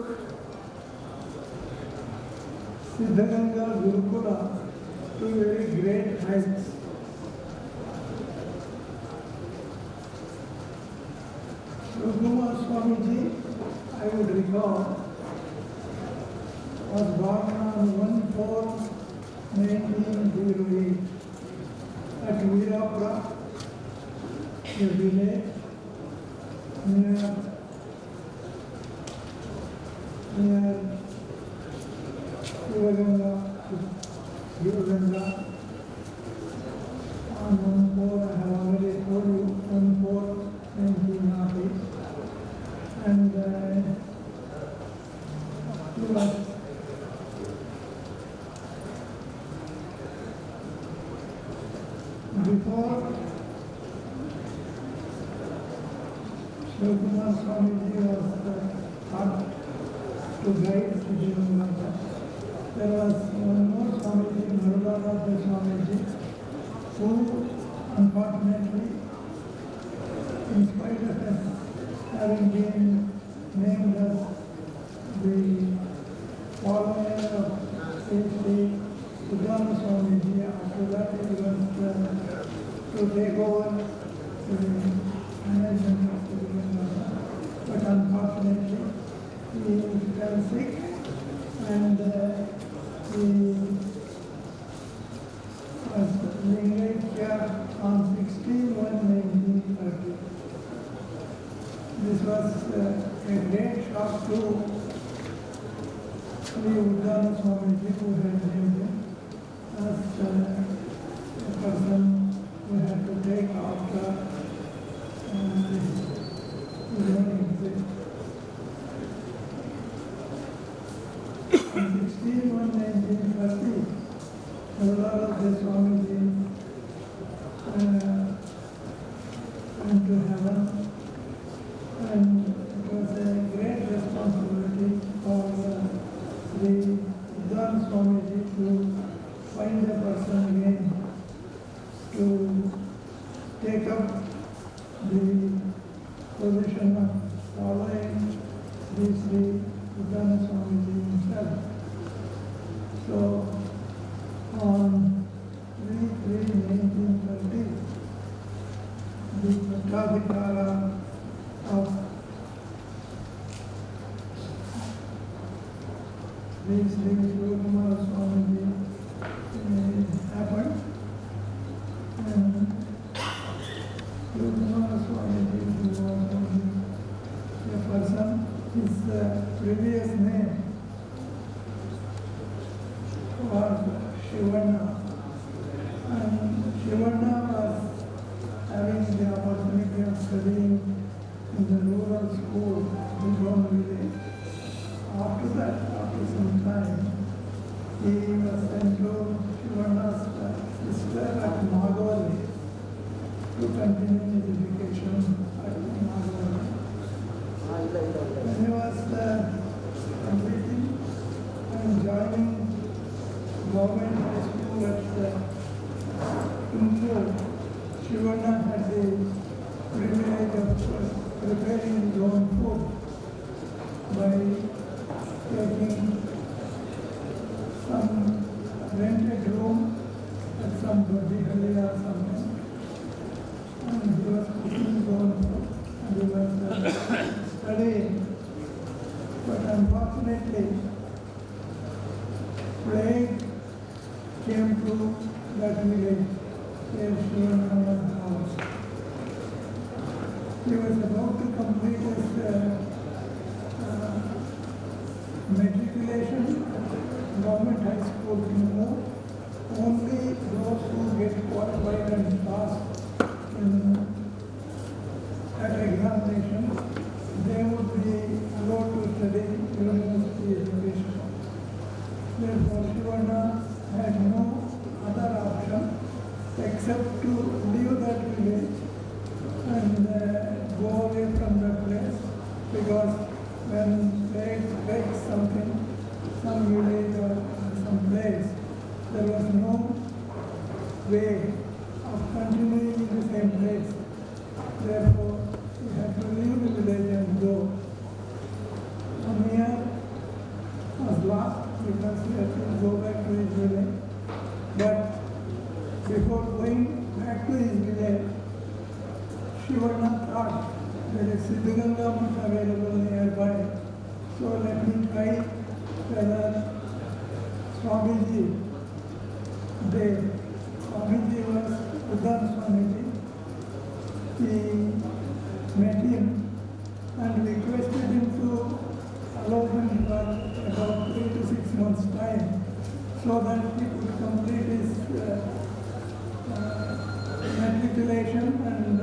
Siddhaganga Gurukula to very great heights. Shivakumara Swamiji, I would recall, was born on 1/4/1908 at Virapura, a village near Shivaganga, on 1/4, I have already told you, 1/4/1908, and he was before Shivakumara Swamiji was taught to guide Siddhaganga. There there was one more Swamiji, Narulala Swamiji, who unfortunately, in spite of us having been named as the follower of Sri Uddhana Swamiji, after that he was to take over the management of the Uddhana. But unfortunately, he fell sick and he was laid here on 16/1/1930. This was a great shock to Sri Uddhana Swamiji, who had named him as a person who had to take after his own exit. On 16/1/1930, Narulala Swamiji went to heaven, and it was a great responsibility for Sri Uddhana Swamiji to find a person again to take up the position of following Sri Uddhana Swamiji himself. So, on 3/3/1930, the Pattabhikara of Sri Shivakumara Swamiji happened, and Shivakumara Swamiji, who was only a person, his previous name was Shivanna, and Shivanna was having the opportunity of studying in the rural school in his own village. After that, after some time, he was sent to Shivanna's sister at Magoli to continue his education at Magoli. When he was completing and joining government high school at Tumkur, Shivanna had the privilege of preparing his own food by taking some rented room at some Bodhihalli or something, and he was cooking his own food, and he was studying. But unfortunately, plague came to that village where Shivanna's house. He was about to complete his matriculation at government high school in only those who get qualified and pass in that examination, they would be allowed to study university education. Therefore, Shivanna had no other option except to leave that village and go away from that place, because when they break something, some village or some place, there was no way of continuing in the same place. Therefore, he had to leave the village and go. 1 year was lost because he had to go back to his village. But before going back to his village, Shivanna thought there is Siddhaganga Mutt available nearby. So let me try whether Swamiji there. Swamiji was Uddhana Swamiji. He met him and requested him to allow him for about 3 to 6 months' time, so that he could complete his matriculation and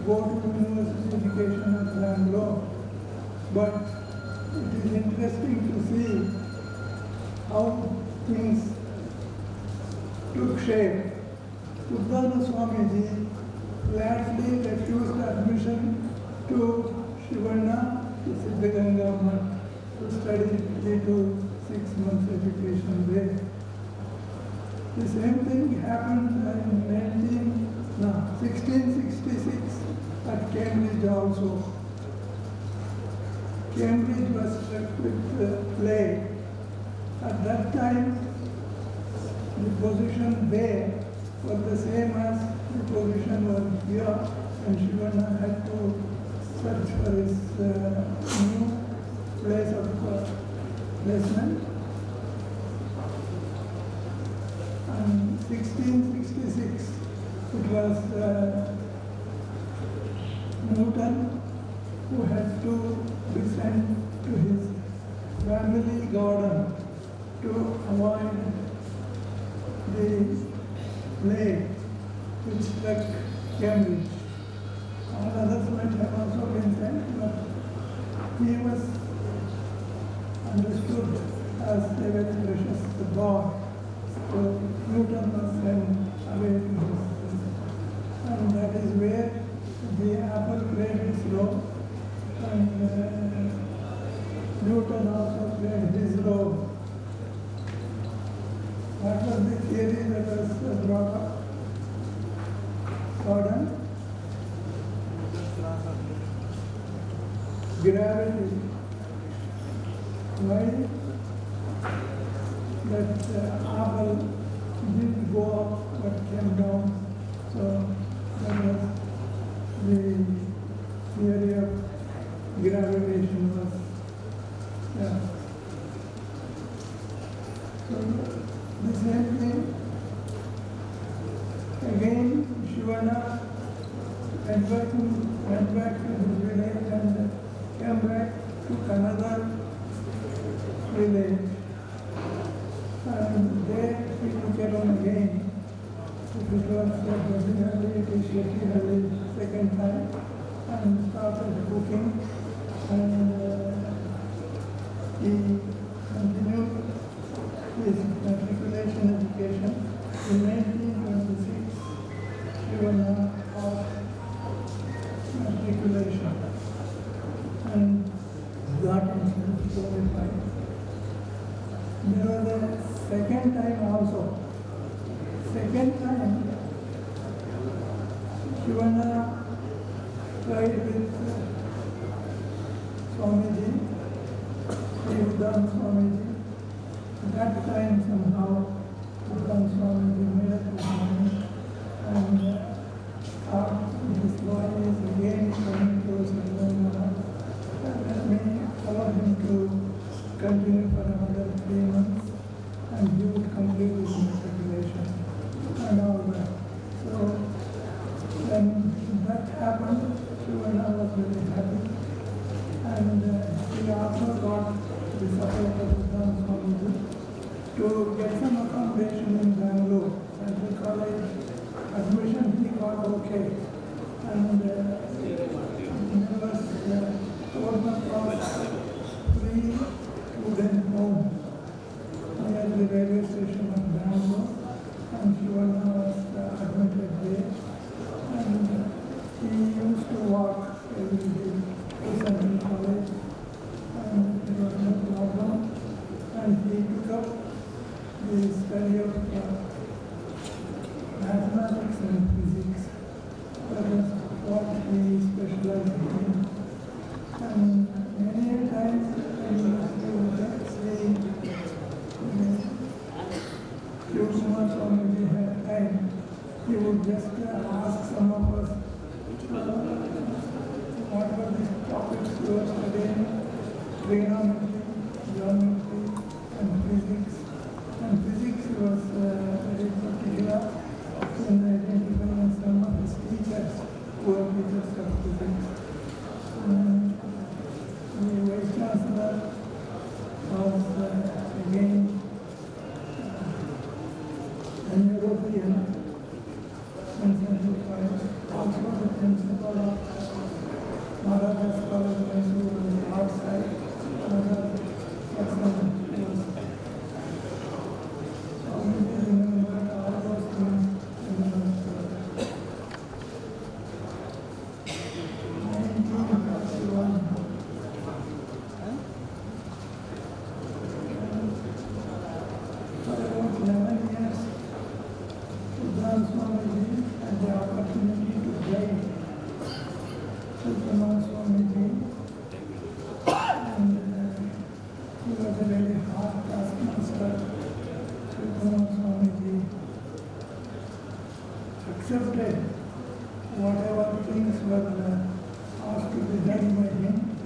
go to university education at Bangalore. But it is interesting to see how things took shape. Uddhana Swamiji gladly refused admission to Shivanna to Siddhaganga Mutt to study 3 to 6 months education there. The same thing happened in 1666 at Cambridge also. Cambridge was struck with plague. At that time, the position there was the same as the position was here, and Shivana had to search for his new place of placement. And 1666, it was Newton who had to be sent to his family garden to avoid the plague which struck Cambridge. All others might have also been sent, but he was understood as a very precious God. So Newton was sent away to his, and that is where the apple played his role, and Newton also played his role. What was the theory that was brought up? Pardon? Gravity. Why? That apple didn't go up but came down. So that was the theory of gravitation was. Yeah. So the same thing. Again, Shivana went back to his village and came back to another village. And there he took it on again. It was Bhajanhalli, it is Shettihalli second time, and started cooking. And he continued his matriculation education. In 1926, Shivana got matriculation and got himself qualified. There was a second time also. Second time, Shivana tried with Swamiji, Uddam Swamiji. That time somehow Uddam Swamiji made up his mind and thought this boy is again coming to Sadhguru. Let me allow him to continue for another 3 months and he would complete his matriculation and all that. So when that happened, Shivana was very happy, and he also got the support of Uddam Swamiji to get some accommodation in Bangalore. At the college admission he got okay, and there was government was free student home near the railway station of Bangalore, and Shivana was admitted there, and he used to walk every day to Central College, and there was no problem, and he took up the study of mathematics and physics. That was what he specialized in. And many times when he used to say, Shivkumar Swamiji had time, he would just ask some of us, what were the topics you were studying? Trigonometry, geometry, and physics. And physics was very particular in identifying some of his teachers who were teachers of physics. The Vice Chancellor was again an European in Central College, also the principal of Maharajas College, Mysore, on the outside. Another person was already remembered all those things in the 1941. accepted whatever things were asked to be done by him.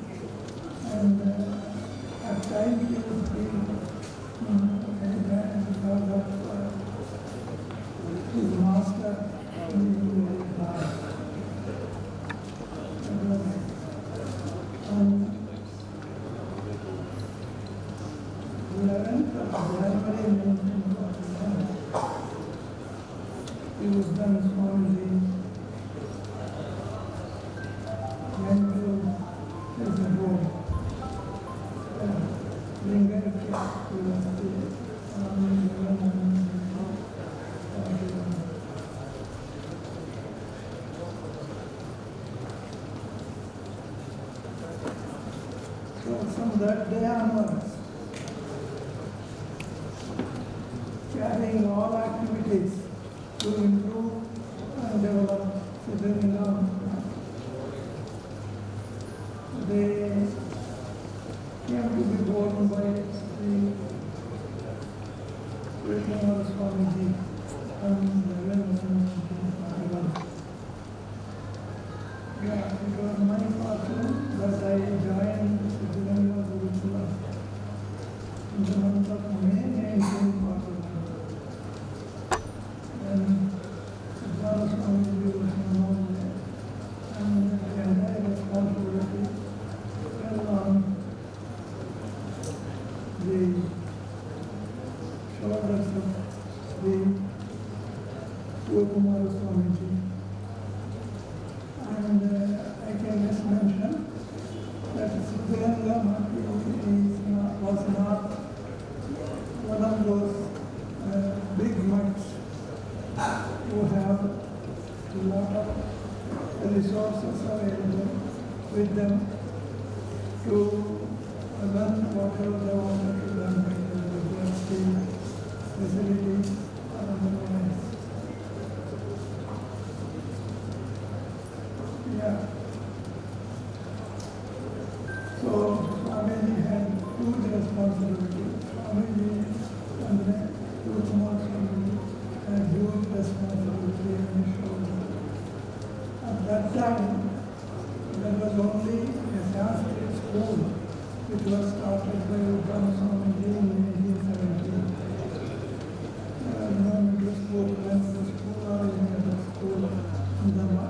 And at times he would feel very bad because of his master being very hard. On 11th of January 1941, he was done Swamiji went to his home. Lingam University, so from that day onwards, carrying all activities to improve and develop Siddhartha, they came to be born by Sri Vivekananda Swamiji on 11/11/1941. Yeah, it was my fortune that I joined Siddhartha Gurukula in the month of May 1941. And Siddhartha Swamiji was known there, and the entire responsibility fell on the shoulders of the Kumara Swamiji. And I can just mention that Siddhartha was not one of those big mutts who have a lot of resources available with them to run whatever they wanted to run, university, facilities, or otherwise. Yeah. So Swamiji had huge responsibility. Swamiji and the Kumar Swamiji had huge responsibility on his shoulders. At that time, there was only a Sanskrit school which was started by Uttama Swamiji in 1817. There was no middle school, primary school, or any other school in Dhamma.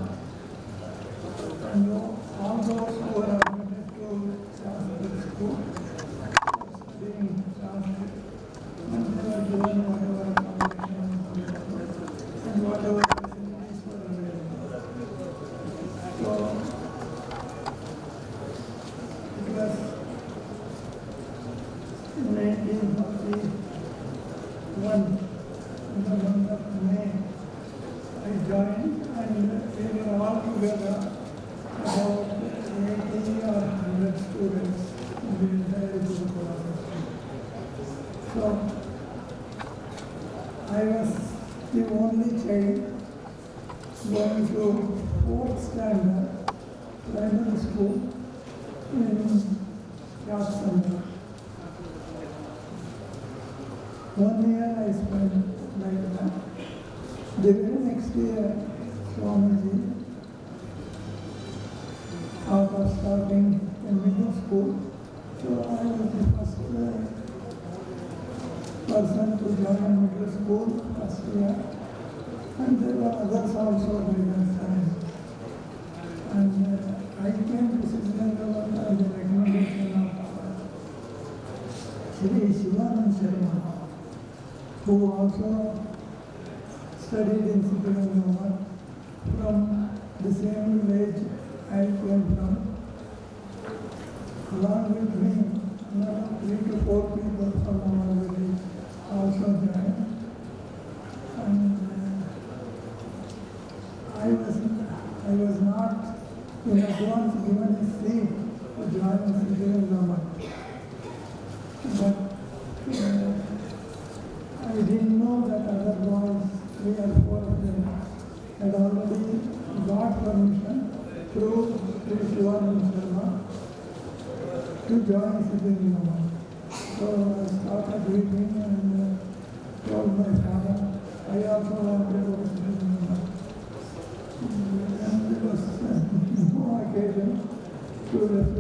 And all those who were admitted to Sanskrit school were studying Sanskrit, and they were given whatever accommodation and whatever facilities were available. So it was in 1941, in the month of May, I joined, and we were all together about 80 or 100 students in the entire Gurukula system. So I was the only child going to 4th standard primary school in Yasandra. 1 year I spent like that. The very next year, Swamiji, out of starting in middle school, so I was the first person to join middle school first year, and there were others also by that time. And I came to Siddhartha on the recommendation of Sri Shivanand Sharma, who also studied in Siddhartha from the same village I came from. Along with me, another 3 to 4 people from our village also joined. And I was not in advance given a seat to join Siddhartha. But I didn't know that other boys, 3 or 4 of them, had already got permission through Shivanand Sharma to join Siddhartha. So I started reading and told my father, I also want to go to Siddhartha.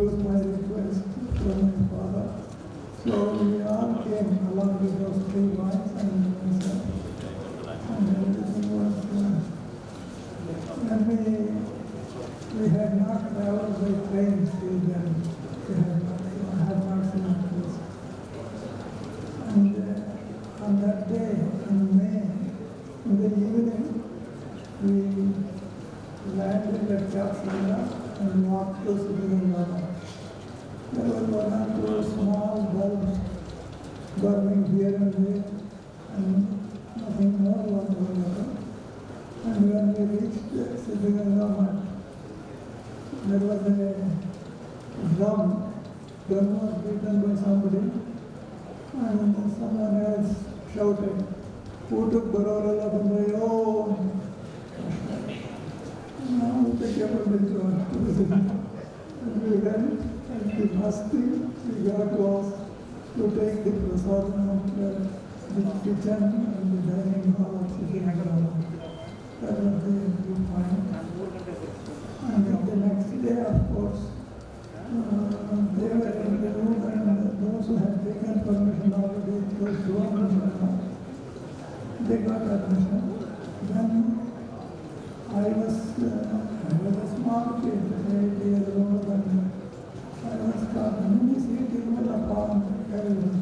refused my request from my father. So we all came along with those 3 boys and myself. And everything was, and we had not traveled by train till then. I had not seen the place. And on that day, in May, in the evening, we landed at Kapsala and walked to Siddhartha. There was 1 or 2 small bulbs burning here and there, and nothing more whatsoever. And when we reached Siddhartha, there was a drum was beaten by somebody, and someone else shouted, "Who took Barorella from the oh?" Now we take everybody to the city. And we went, and the first thing we got was to take the prasadam of the kitchen and the dining hall of Siddhartha. That was the viewpoint. And the next day, of course, they were in the room, and those who had taken permission already, those who they got admission. Then I was a small kid, 8 years old, and I was taught many cities upon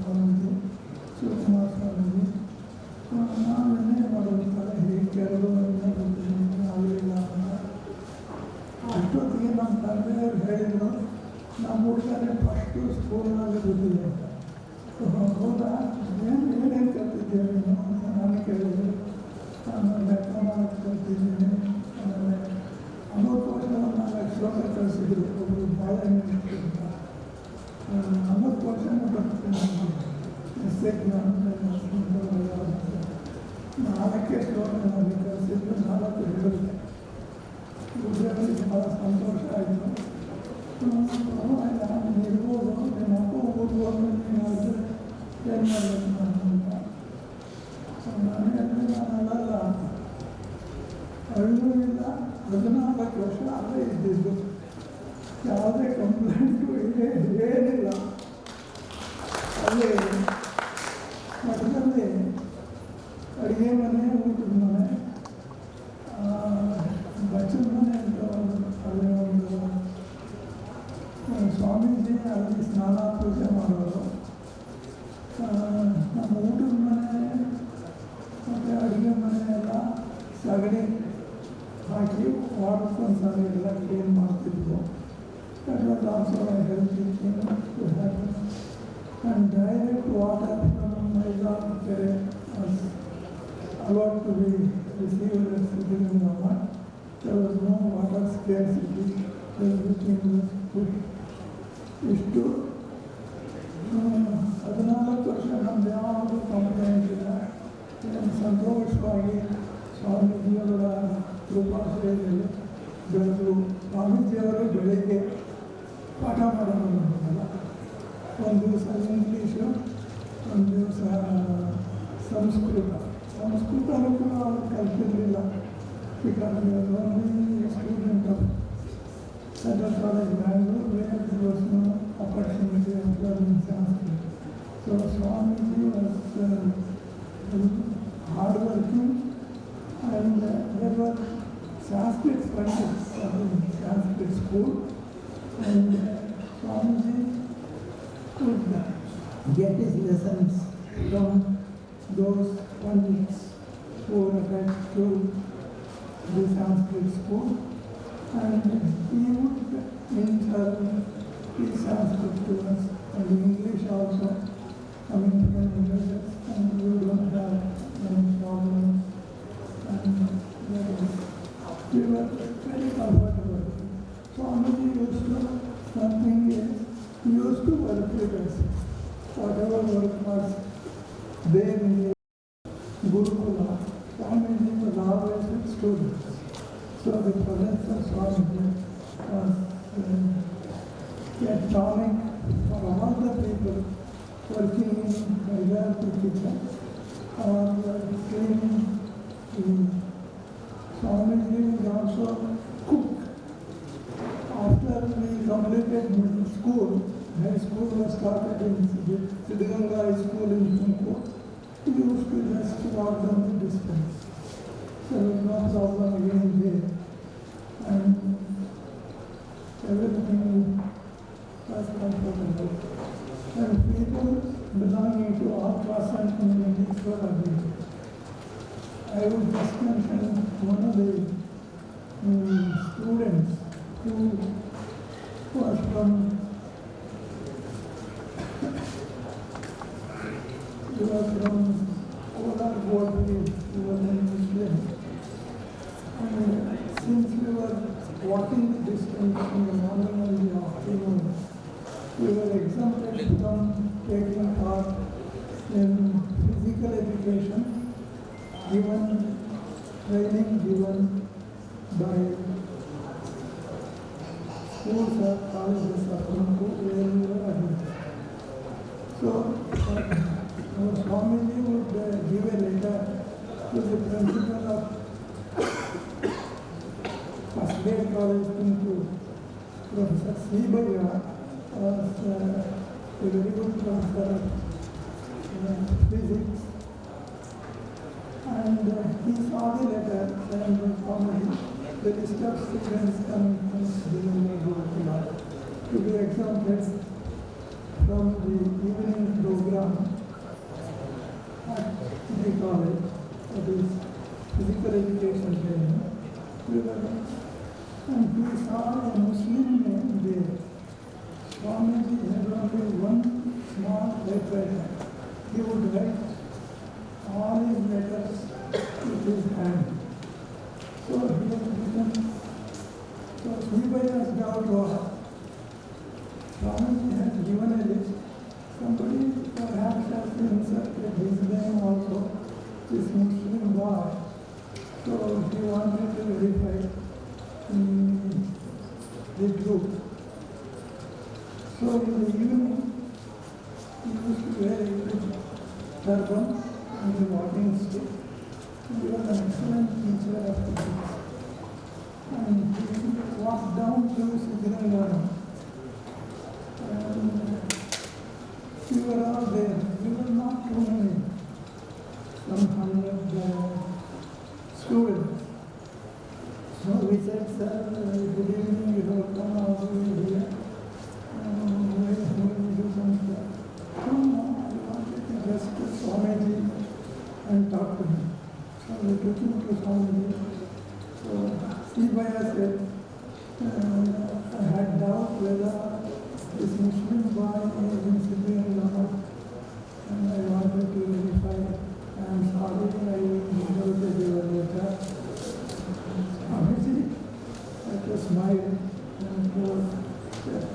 Swamiji, Sukumar Swamiji. Now the name of the ಅಷ್ಟೊತ್ತಿಗೆ ನಮ್ಮ ತಂದೆಯವರು ಹೇಳಿದರು, ನಮ್ಮ ಹುಡುಗನೇ first ಸ್ಕೂಲ್ನಲ್ಲಿ ಬಿದ್ದಿದೆ. ಹೌದಾ, ಏನೇನು ಕಲ್ತಿದ್ದೀವಿ ನೀನು ನಾನು ಕೇಳಿದೆ. ನಾನು ಲೆಕ್ಕ ಮಾಡೋಕ್ಕೆ ಕಲ್ತಿದ್ದೀನಿ. ಆಮೇಲೆ 40 ವರ್ಷ ನಾನು ಶ್ಲೋಕ ಕಲಿಸಿದ್ರು, ಒಬ್ಬರು ಭಾಳ ಅಂತ 40 ವರ್ಷನೂ ಬರ್ತೀನಿ. ಎಸ್ಸೆಗೆ ನಾಲ್ಕೇ ಶ್ಲೋಕ ನನಗೆ ಕಲಿಸಿದ್ರು, 4 ಹೇಳಿದೆ. ಇದರಲ್ಲಿ ಭಾಳ ಸಂತೋಷ ಆಯಿತು. ನಾನು ಇರ್ಬೋದು, ನಿಮ್ಮ ಅಪ್ಪ ಓದ್ಬೋದು, ನೀನು ಏನು ಮಾಡಬೇಕು ನಾನು ಅಂತ. ನಾನು ಹೇಳಿದ್ರೆ ನಾನಲ್ಲ, ಅಲ್ಲೂ ಇಲ್ಲ, 14 ವರ್ಷ ಅಲ್ಲೇ ಇದ್ದಿದ್ದು, ಯಾವುದೇ ಕಂಪ್ಲೇಂಟು ಏನಿಲ್ಲ. ಅಲ್ಲಿ ಮಠದಲ್ಲಿ ಅಡುಗೆ ಮನೆ, ಊಟದ ಮನೆ, ಬಚ್ಚಲ ಮನೆ ಅಂತ ಅಲ್ಲಿ ಒಂದು ಸ್ವಾಮೀಜಿ ಅಲ್ಲಿ ಸ್ನಾನ ಪೂಜೆ ಮಾಡೋರು. ನಮ್ಮ ಊಟದ ಮನೆ ಮತ್ತು ಅಡುಗೆ ಮನೆ ಎಲ್ಲ ಸಗಣಿ ಹಾಕಿ ವಾರಕ್ಕೊಂದು ಸಲ ಎಲ್ಲ ಕ್ಲೀನ್ ಮಾಡ್ತಿದ್ವು. That was also healthy thing to happen. And direct water from ಮೈದಾನ ಕೆರೆ allowed to be received as Siddhartha. There was no water scarcity, everything was good. ಇಷ್ಟು 14 ವರ್ಷ ನಮ್ದು ಯಾವುದು ಕಂಪ್ಲೇಂಟ್ ಇಲ್ಲ. ಸಂತೋಷವಾಗಿ ಸ್ವಾಮೀಜಿಯವರ ಕೃಪಾಶ್ರಯದಲ್ಲಿ ಬೆಳೆದು, ಸ್ವಾಮೀಜಿಯವರು ಬೆಳಗ್ಗೆ ಪಾಠ ಮಾಡೋದು. ಒಂದು ದಿವಸ ಇಂಗ್ಲೀಷು, ಒಂದು ದಿವಸ ಸಂಸ್ಕೃತನೂ ಕೂಡ ಅವರು ಕಲ್ತಿರಲಿಲ್ಲ. Because only student of Central College Bangalore, where there was no opportunity of learning Sanskrit. So Swamiji was hardworking, and there were Sanskrit pundits in Sanskrit school, and Swamiji could get his lessons from those pundits who were attached to the Sanskrit school, and he would in turn teach Sanskrit to us, and English also, coming from English, and we don't have any problems, and we were very comfortable. Swamiji used to, one thing is, he used to work with us, whatever work was there in the Gurukula. Swamiji was always with students. So the presence of Swamiji was charming for all the people working in the kitchen or cleaning. Swamiji was also cook. After we completed middle school, school, high school was started in Siddhaganga High School in Tumkur. We used to just walk down the distance. There was no problem getting there. And everything was comfortable. And people belonging to all class and communities were available. I would just mention one of the students who was from Kolar Guwahati. He was an Muslim. And since we were walking the distance in the morning and the afternoon, we were exempted from taking part in physical education, training given by schools or colleges of Tumkur where we were admitted. So, our Swamiji would give a letter to the principal of First Grade College Tumkur. Professor Sibaya was a very good professor of physics. And he saw the letter and Swamiji, the list of students coming from Siddhaganga to be exempted from the evening program at the college, that is physical education training. And he saw a Muslim name there. Swamiji had only one small typewriter. He would write all his letters with his hand. So he has written, so Sribaya's doubt was, Swamiji has given a list. Somebody perhaps has inserted his name also, this Muslim boy. So he wanted to verify the truth. So in the evening, he used to wear a turban and a walking stick. He was an excellent teacher of physics. And he walked down to Siddhaganga. And we were all there. We were not too many. Some 100 students. So we said, sir, good evening, you have come all the way here. We do some stuff. No, I wanted to just to Swamiji and talk to him. So we took him to Swamiji. So Sibaya said, I had doubt whether this Muslim boy is in Siddhaganga, and I wanted to verify. I am sorry, I inherited your letter. Swamiji had to smile and told that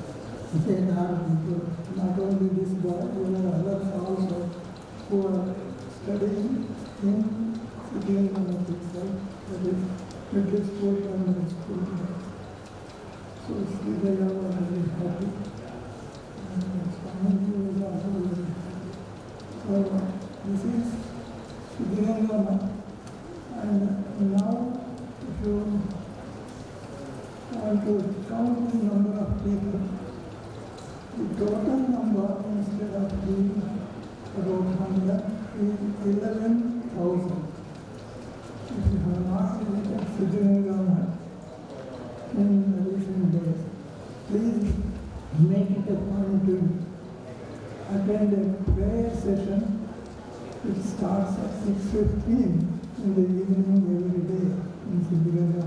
not only this boy, there are others also who are studying in Siddhaganga itself, that is middle school and middle school. So Sridhara was very happy. And Swamiji was also very happy. So this is Siddhaganga. And now if you want to count the number of people, the total number instead of being about 100 is 11,000. If you have not visited Siddhaganga in the recent days, please make it a point to attend a prayer session which starts at 6:15 in the evening every day in Siddhaganga.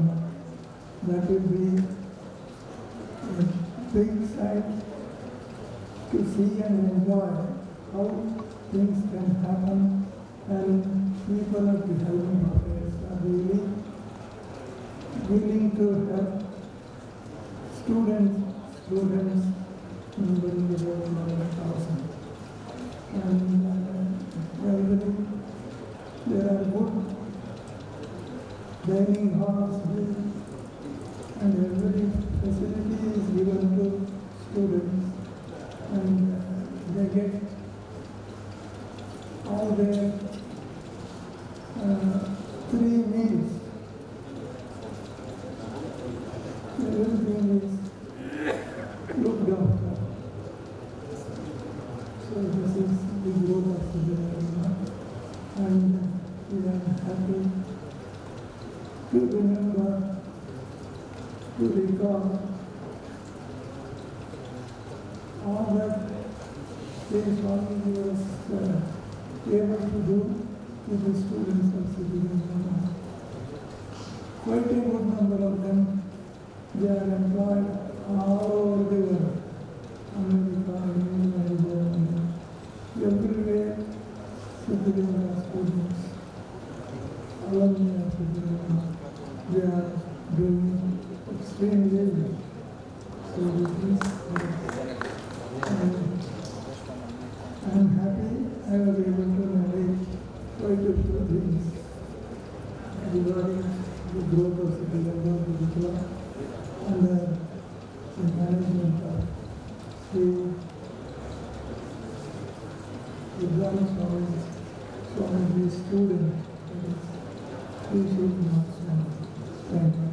That will be a big sight to see and enjoy how things can happen, and people at the helping affairs are really willing to help students numbering about 9,000. And there are good dining halls there, and every facility is given to students, and they get all their 3 meals. Everything is looked after. we are happy to remember, to recall all that Sri Swamiji was able to do to the students of Siddhaganga. Quite a good number of them, they are employed all over the world, America, England, Germany, everywhere. Siddhaganga students, alumni of Siddhaganga, they are doing extremely well. So with this, I am happy I was able to narrate quite a few things regarding the growth of Siddhaganga Gurukula under the management of Sri Vidyanath Swamiji's student, Sri Shri Swami. Thank you.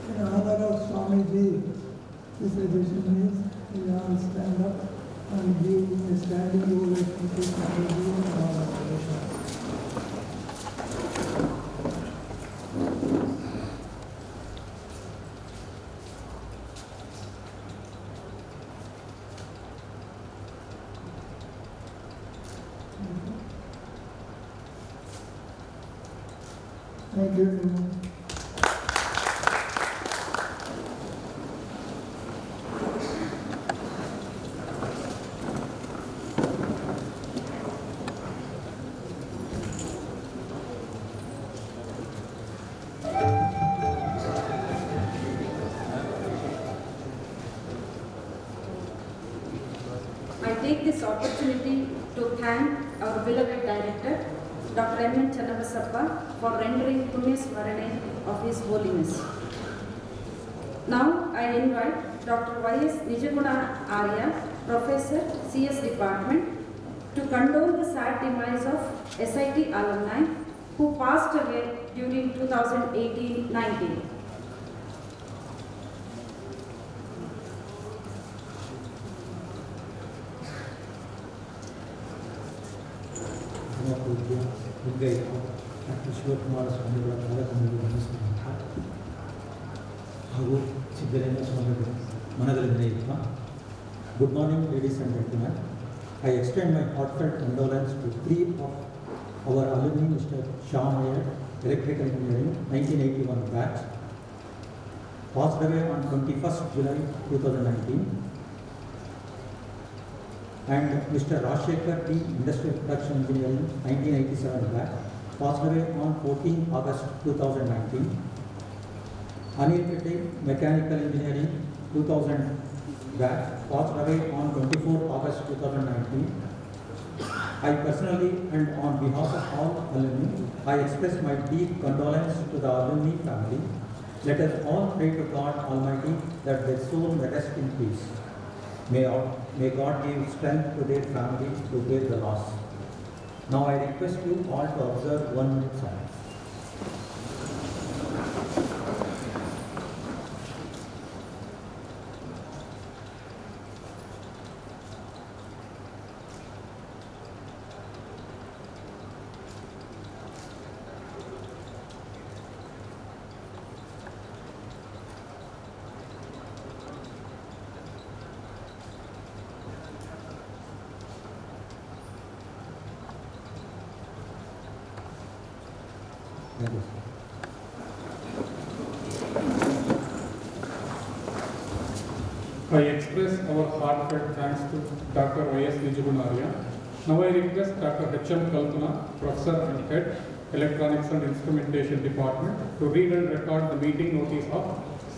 In honor of Swamiji, this edition is we all stand up and give a standing ovation to Swamiji and all of the Thank you very much. I take this opportunity to thank our beloved director, Dr. M. Channabasappa, for rendering Punya Smarane of His Holiness. Now I invite Dr. Y.S. Nijaguna Arya, Professor, CS Department, to condole the sad demise of SIT alumni who passed away during 2018-19. Doctor Shivakumara ಸ್ವಾಮಿಗಳ ಕಾರ್ಯಕ್ರಮದಲ್ಲಿ ಗಮನಿಸಿದಂಥ ಹಾಗೂ ಸಿದ್ದಲಿಂಗ ಸ್ವಾಮಿಗಳ ಮನದಲ್ಲಿ ನಡೆಯುತ್ತ. Good morning, ladies and gentlemen. I extend my heartfelt condolence to three of our alumni, Mr. Shyam Iyer, Electrical Engineering, 1981 batch, passed away on 21st July 2019, and Mr. Rajshekhar T, Industrial Production Engineering, 1987 batch, passed away on 14 August 2019. Anil Pete, Mechanical Engineering, 2000 batch, passed away on 24 August 2019. I personally and on behalf of all alumni, I express my deep condolence to the alumni family. Let us all pray to God Almighty that their soul may rest in peace. May God give strength to their family to bear the loss. Now I request you all to observe 1 minute silence. I express our heartfelt thanks to Dr. Y.S. Nijaguna Arya. Now I request Dr. H.M. Kalpana, Professor and Head, Electronics and Instrumentation Department, to read and record the meeting notice of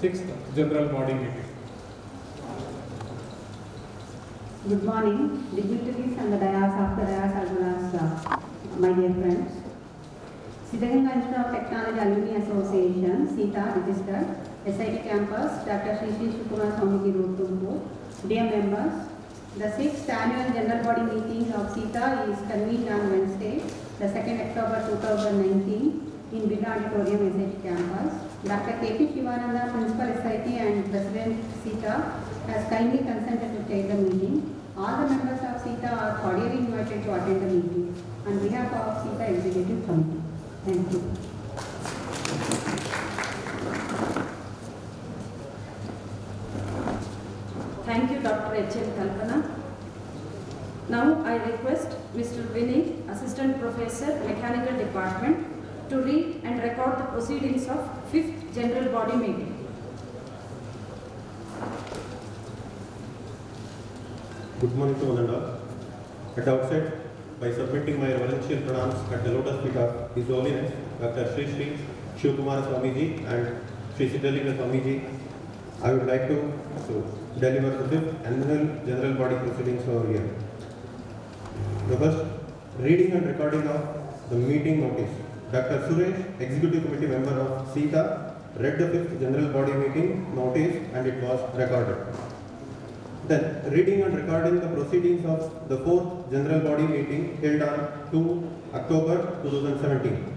6th General Body Meeting. Good morning, dignitaries and the dais, after dais, as well as my dear friends. Siddhaganga Institute of Technology Alumni Association, SITA, registered, SIT campus, Dr. Sri Sri Shukumar Swamiji Road, Tumakuru. Dear members, the 6th annual general body meeting of SITA is convened on Wednesday, the 2nd October 2019 in Birla Auditorium, SIT campus. Dr. K.P. Shivananda, Principal SIT and President SITA, has kindly consented to chair the meeting. All the members of SITA are cordially invited to attend the meeting on behalf of SITA Executive Committee. Thank you. Thank you, Dr. H.M. Kalpana. Now I request Mr. Vinay, Assistant Professor, Mechanical Department, to read and record the proceedings of 5th General Body Meeting. Good morning to one and all. At the outset, by submitting my reverential pranams at the lotus feet of His Holiness Dr. Sri Sri Shivkumara Swamiji and Sri Siddhalinga Swamiji, I would like to deliver the 5th Annual General Body Proceedings over here. The first, reading and recording of the meeting notice. Dr. Suresh, Executive Committee member of SITA, read the 5th General Body Meeting notice and it was recorded. Then, reading and recording the proceedings of the 4th General Body Meeting held on 2 October 2017.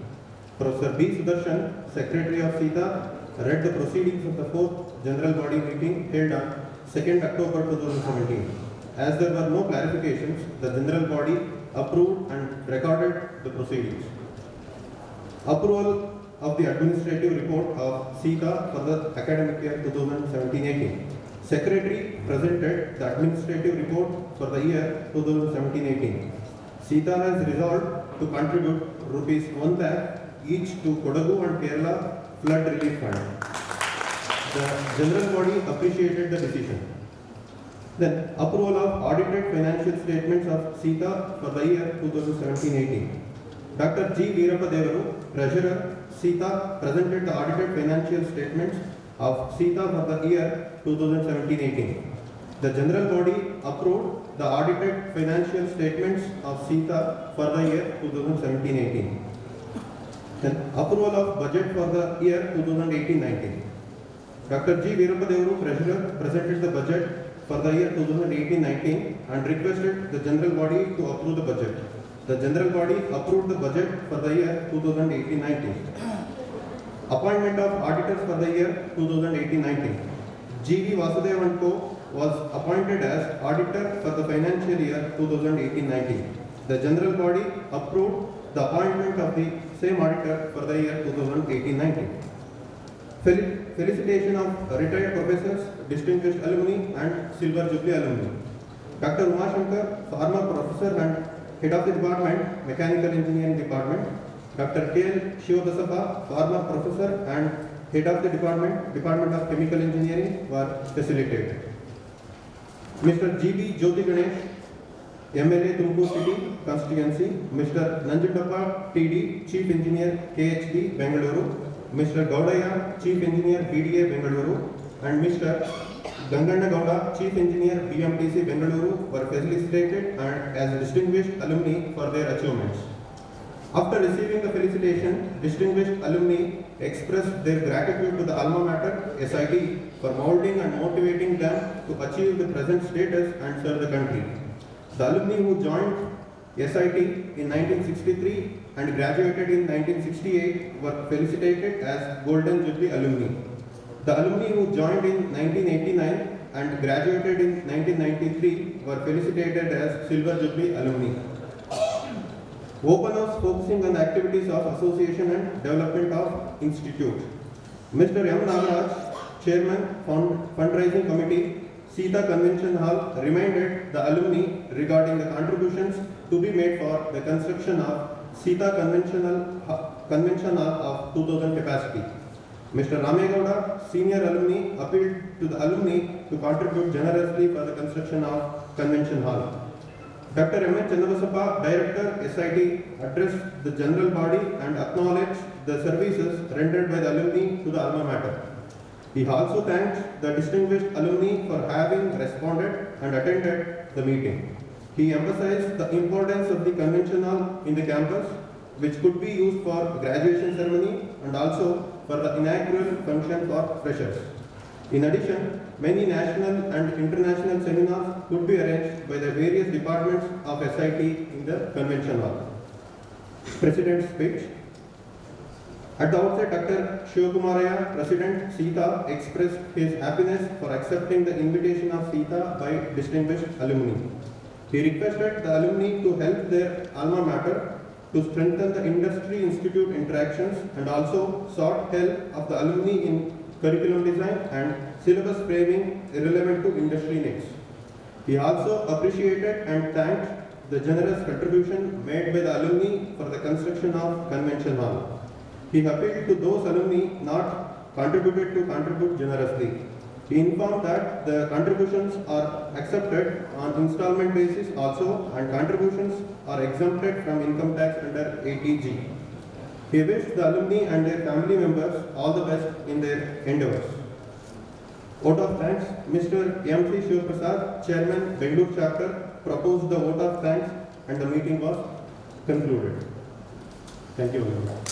Professor B. Sudarshan, Secretary of SITA, read the proceedings of the 4th General Body Meeting held on 2nd October 2017. As there were no clarifications, the General Body approved and recorded the proceedings. Approval of the Administrative Report of SITA for the academic year 2017-18. Secretary presented the Administrative Report for the year 2017-18. SITA has resolved to contribute Rs 1 lakh each to Kodagu and Kerala Flood Relief Fund. The General Body appreciated the decision. Then, approval of audited financial statements of SITA for the year 2017-18. Dr. G. Veerappa Devaru, Treasurer, SITA, presented the audited financial statements of SITA for the year 2017-18. The General Body approved the audited financial statements of SITA for the year 2017-18. Then, approval of budget for the year 2018-19. Dr. G. Veerappa Devaru, Treasurer, presented the budget for the year 2018-19 and requested the General Body to approve the budget. The General Body approved the budget for the year 2018-19. Appointment of auditors for the year 2018-19. G.V. Vasudev & Co. was appointed as auditor for the financial year 2018-19. The General Body approved the appointment of the same auditor for the year 2018-19. Felicitation of retired professors, distinguished alumni and Silver Jubilee alumni. Dr. Uma Shankar, former professor and Head of the Department, Mechanical Engineering Department. Dr. K.L. Shivabasappa, former professor and Head of the Department of Chemical Engineering, were facilitated. Mr. G.B. Jyoti Ganesh, MLA Tumkur City Constituency. Mr. Nanjundappa T.D., Chief Engineer KHD, Bengaluru. Mr. Gaudaya, Chief Engineer BDA, Bengaluru. And Mr. Ganganna Gowda, Chief Engineer BMTC, Bengaluru, were felicitated and as distinguished alumni for their achievements. After receiving the felicitation, distinguished alumni expressed their gratitude to the alma mater, SIT, for molding and motivating them to achieve the present status and serve the country. The alumni who joined SIT in 1963 and graduated in 1968 were felicitated as Golden Jubilee alumni. The alumni who joined in 1989 and graduated in 1993 were felicitated as Silver Jubilee alumni. Open House focusing on the activities of Association and Development of Institute. Mr. M. Nagaraj, Chairman, Fundraising Committee, SITA Convention Hall, reminded the alumni regarding the contributions to be made for the construction of SITA Convention Hall of 2000 capacity. Mr. Ramegowda, senior alumni, appealed to the alumni to contribute generously for the construction of Convention Hall. Dr. M. H. Channabasappa, Director, SIT, addressed the General Body and acknowledged the services rendered by the alumni to the alma mater. He also thanked the distinguished alumni for having responded and attended the meeting. He emphasized the importance of the convention hall in the campus, which could be used for graduation ceremony and also for the inaugural function for freshers. In addition, many national and international seminars could be arranged by the various departments of SIT in the convention hall. President's speech. At the outset, Dr. Shivakumaraya, President SITA, expressed his happiness for accepting the invitation of SITA by distinguished alumni. He requested the alumni to help their alma mater to strengthen the industry-institute interactions and also sought help of the alumni in curriculum design and syllabus framing relevant to industry needs. He also appreciated and thanked the generous contribution made by the alumni for the construction of Convention Hall. He appealed to those alumni not contributed to contribute generously. He informed that the contributions are accepted on installment basis also and contributions are exempted from income tax under 80G. He wished the alumni and their family members all the best in their endeavors. Vote of thanks, Mr. M.C. Shivaprasad, Chairman, Bengaluru Chapter, proposed the vote of thanks and the meeting was concluded. Thank you very much.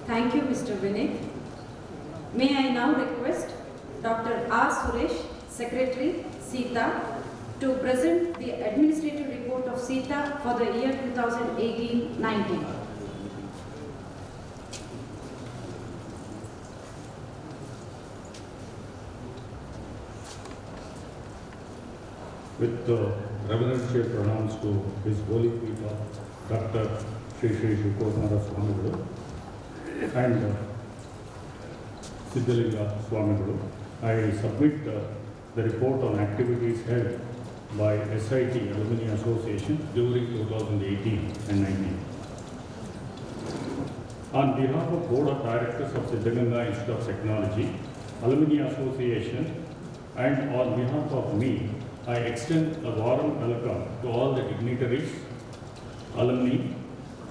Thank you, Mr. Vinay. May I now request Dr. R. Suresh, Secretary, SITA, to present the administrative report of SITA for the year 2018-19. With reverential pronouns to His Holy Feet of Dr. Sri Shivakumara Swamiguru and Siddhalinga Swamiguru, I submit the report on activities held by SIT Alumni Association during 2018 and 19. On behalf of Board of Directors of Siddhaganga Institute of Technology, Alumni Association, and on behalf of me, I extend a warm welcome to all the dignitaries, alumni,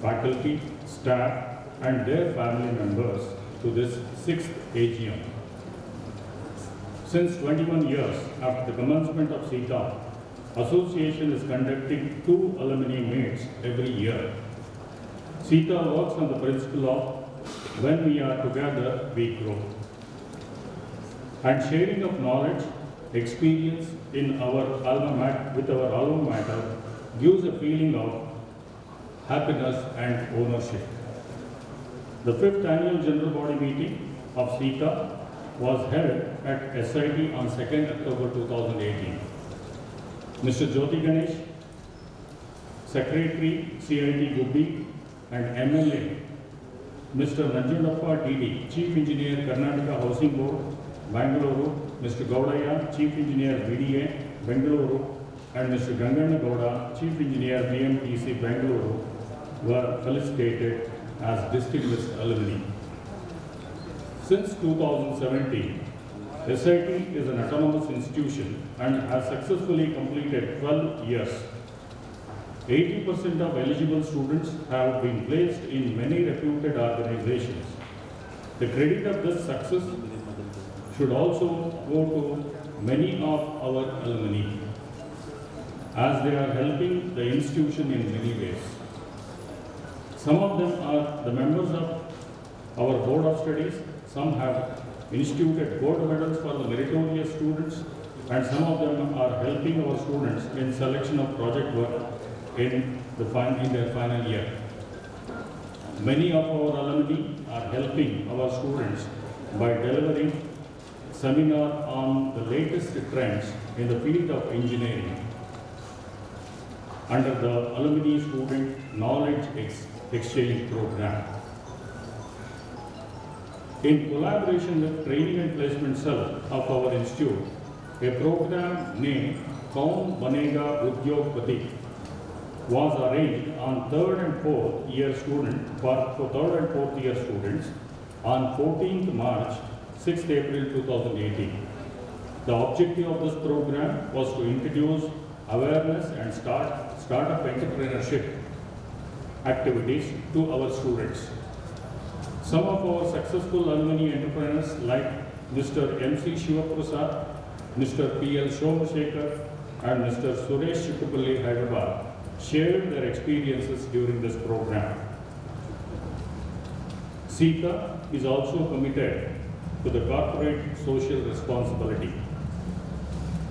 faculty, staff, and their family members to this 6th AGM. Since 21 years after the commencement of SITA, Association is conducting 2 alumni meets every year. SITA works on the principle of when we are together, we grow. And sharing of knowledge, experience in our alma mater, with our alma mater gives a feeling of happiness and ownership. The 5th annual general body meeting of SITA was held at SIT on 2nd October 2018. Mr. Jyoti Ganesh, Secretary CIT Gubbi and MLA, Mr. Nanjandappa DD, Chief Engineer Karnataka Housing Board, Bangalore, Mr. Gaudaya, Chief Engineer BDA, Bengaluru, and Mr. Ganganna Gowda, Chief Engineer BMTC, Bengaluru, were felicitated as distinguished alumni. Since 2017, SIT is an autonomous institution and has successfully completed 12 years. 80% of eligible students have been placed in many reputed organizations. The credit of this success should also go to many of our alumni, as they are helping the institution in many ways. Some of them are the members of our Board of Studies, some have instituted gold medals for the meritorious students, and some of them are helping our students in selection of project work in their final year. Many of our alumni are helping our students by delivering seminar on the latest trends in the field of engineering under the Alumni Student Knowledge Exchange Program. In collaboration with Training and Placement Cell of our institute, a program named Kaun Banega Udyogpati was arranged on 3rd and 4th year students for 3rd and 4th year students on 14th March, 6th April 2018. The objective of this program was to introduce awareness and startup entrepreneurship activities to our students. Some of our successful alumni entrepreneurs like Mr. M.C. Shivaprasad, Mr. P.L. Somashekar, and Mr. Suresh Chikkapalli, Hyderabad, shared their experiences during this program. SITA is also committed to the corporate social responsibility.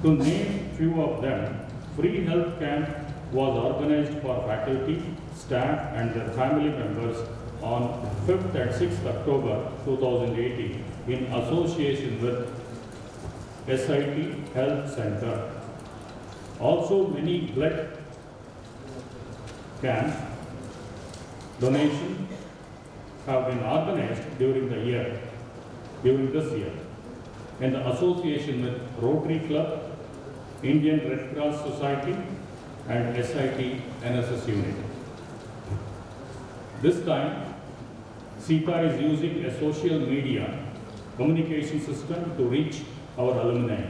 To name few of them, free health camp was organized for faculty, staff and their family members on 5th and 6th October 2018 in association with SIT Health Center. Also, many blood camp donations have been organized during this year, in the association with Rotary Club, Indian Red Cross Society, and SIT NSS unit. This time, SITA is using a social media communication system to reach our alumni.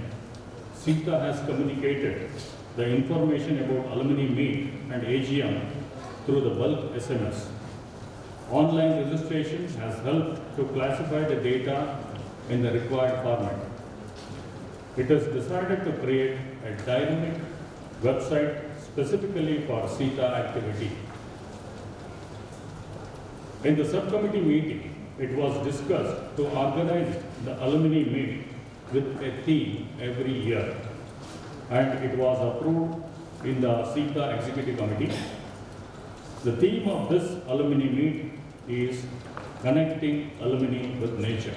SITA has communicated the information about alumni meet and AGM through the bulk SMS. Online registration has helped to classify the data in the required format. It is decided to create a dynamic website specifically for SITA activity. In the subcommittee meeting, it was discussed to organize the alumni meet with a theme every year, and it was approved in the SITA executive committee. The theme of this alumni meet is connecting alumni with nature.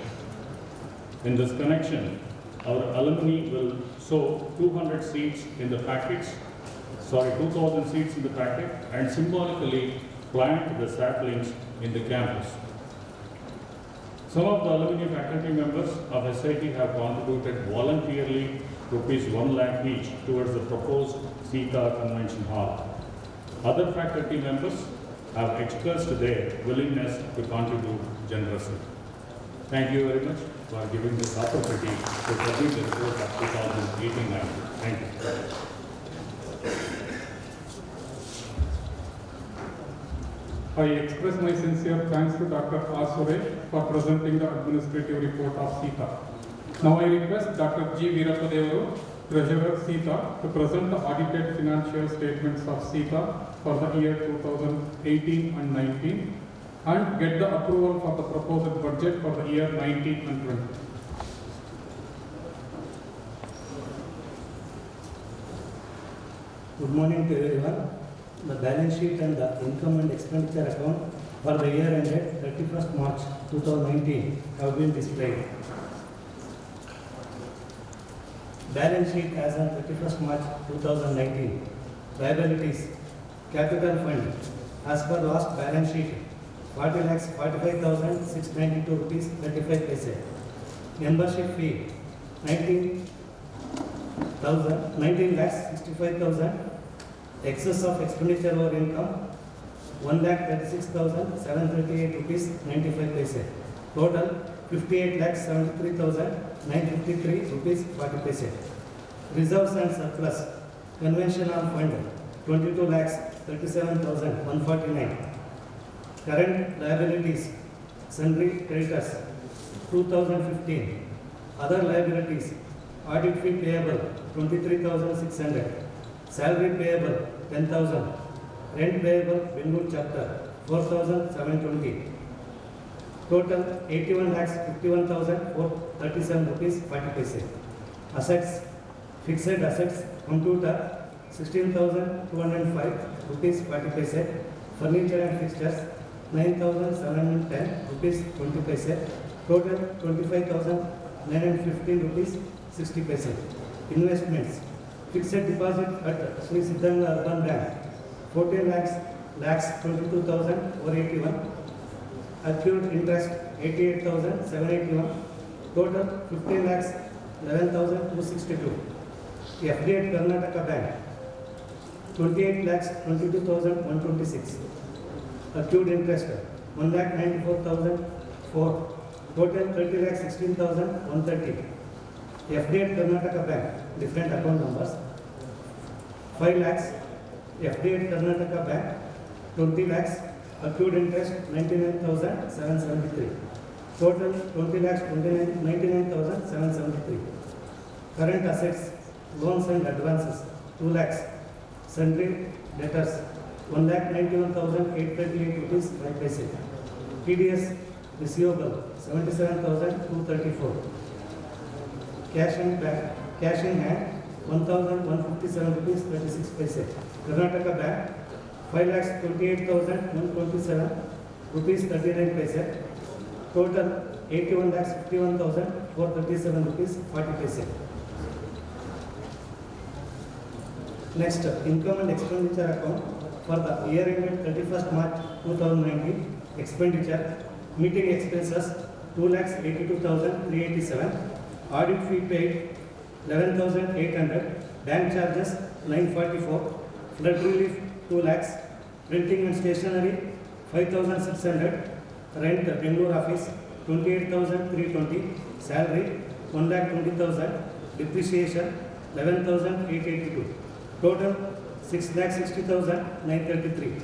In this connection, our alumni will sow 200 seeds in the packets, 2,000 seeds in the packet, and symbolically plant the saplings in the campus. Some of the alumni faculty members of SIT have contributed voluntarily ₹1 lakh each towards the proposed SITA Convention Hall. Other faculty members have expressed their willingness to contribute generously. Thank you very much for giving this opportunity to present the report of 2018-19. Thank you. I express my sincere thanks to Dr. R. Suresh for presenting the administrative report of SITA. Now I request Dr. G. Veerapadevaru, Treasurer SITA, to present the audited financial statements of SITA for the year 2018 and 19 and get the approval for the proposed budget for the year 19 and 20. Good morning to everyone. The balance sheet and the income and expenditure account for the year ended 31st March 2019 have been displayed. Balance sheet as on 31st March 2019. Liabilities. Capital fund. As per last balance sheet, 40,45,692 rupees 35 paise. Membership fee 19,65,000. Excess of expenditure over income 1,36,738 rupees 95 paise. Total 58,73,953 rupees 40 paise. Reserves and surplus. Conventional fund 22,37,149. Current liabilities. Sundry creditors 2,015. Other liabilities. Audit fee payable 23,600. Salary payable 10,000. Rent payable Bengaluru chapter 4,720. Total 81,51,437 rupees 40 paise. Assets. Fixed assets computer 16,205 rupees 40 paise. Furniture and fixtures 9,710 rupees 20 paise. Total 25,915 rupees 60 paise. Investments. Fixed deposit at Sri Siddhanga Urban Bank 14 lakhs 22,481. Accrued interest 88,781. Total 15 lakhs 11,262. FD at Karnataka Bank 28 lakhs 22,126. Accrued interest 1,94,004. Total 30 lakhs 16,130. FD at Karnataka Bank, different account numbers, 5 lakhs, FD at Karnataka Bank, 20 lakhs, accrued interest 99,773. Total 20 lakhs 99,773. Current assets, loans and advances, 2 lakhs. Sundry debtors, 1,91,838 rupees 5 paise. TDS receivable, 77,234. Cash in hand 1,157 rupees 36 paise. Karnataka Bank 5,28,127 rupees 39 paise. Total 81,51,437 rupees 40 paise. Next, income and expenditure account for the year ended 31st March 2019. Expenditure, meeting expenses 2,82,387, audit fee paid 11,800, bank charges 944, flood relief 2 lakhs, printing and stationery 5,600, rent Bangalore office 28,320, salary 1,20,000, depreciation 11,882, total 6,60,933.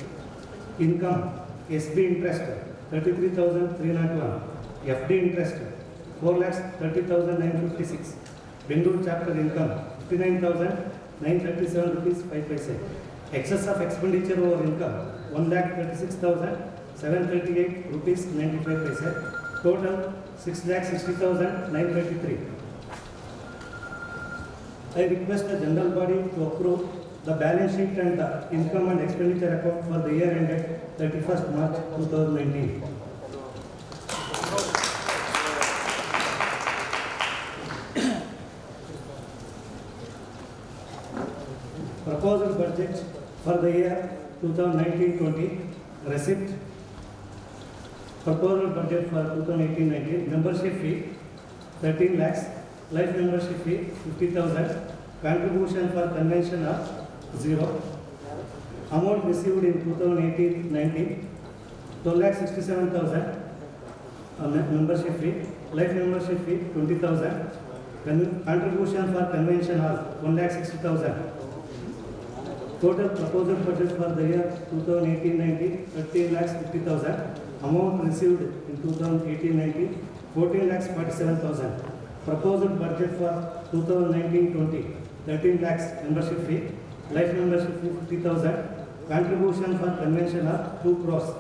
Income, SB interest 33,301, FD interest 4,30,956, Bangalore chapter income 59,937 rupees 5 paise. Excess of expenditure over income 1,36,738 rupees 95 paise. Total 6,60,933. I request the general body to approve the balance sheet and the income and expenditure account for the year ended 31st March 2019. Proposal budget for the year 2019-20, receipt. Proposal budget for 2018-19, membership fee 13 lakhs, life membership fee 50,000, contribution for convention of 0. Amount received in 2018-19, 12,67,000 membership fee, life membership fee 20,000, contribution for convention of 1,60,000. Total proposal budget for the year 2018-19, 13,50,000. Amount received in 2018-19, 14,47,000. Proposal budget for 2019-20, 13 lakhs membership fee, life membership fee 50,000, contribution for convention of 2 crores.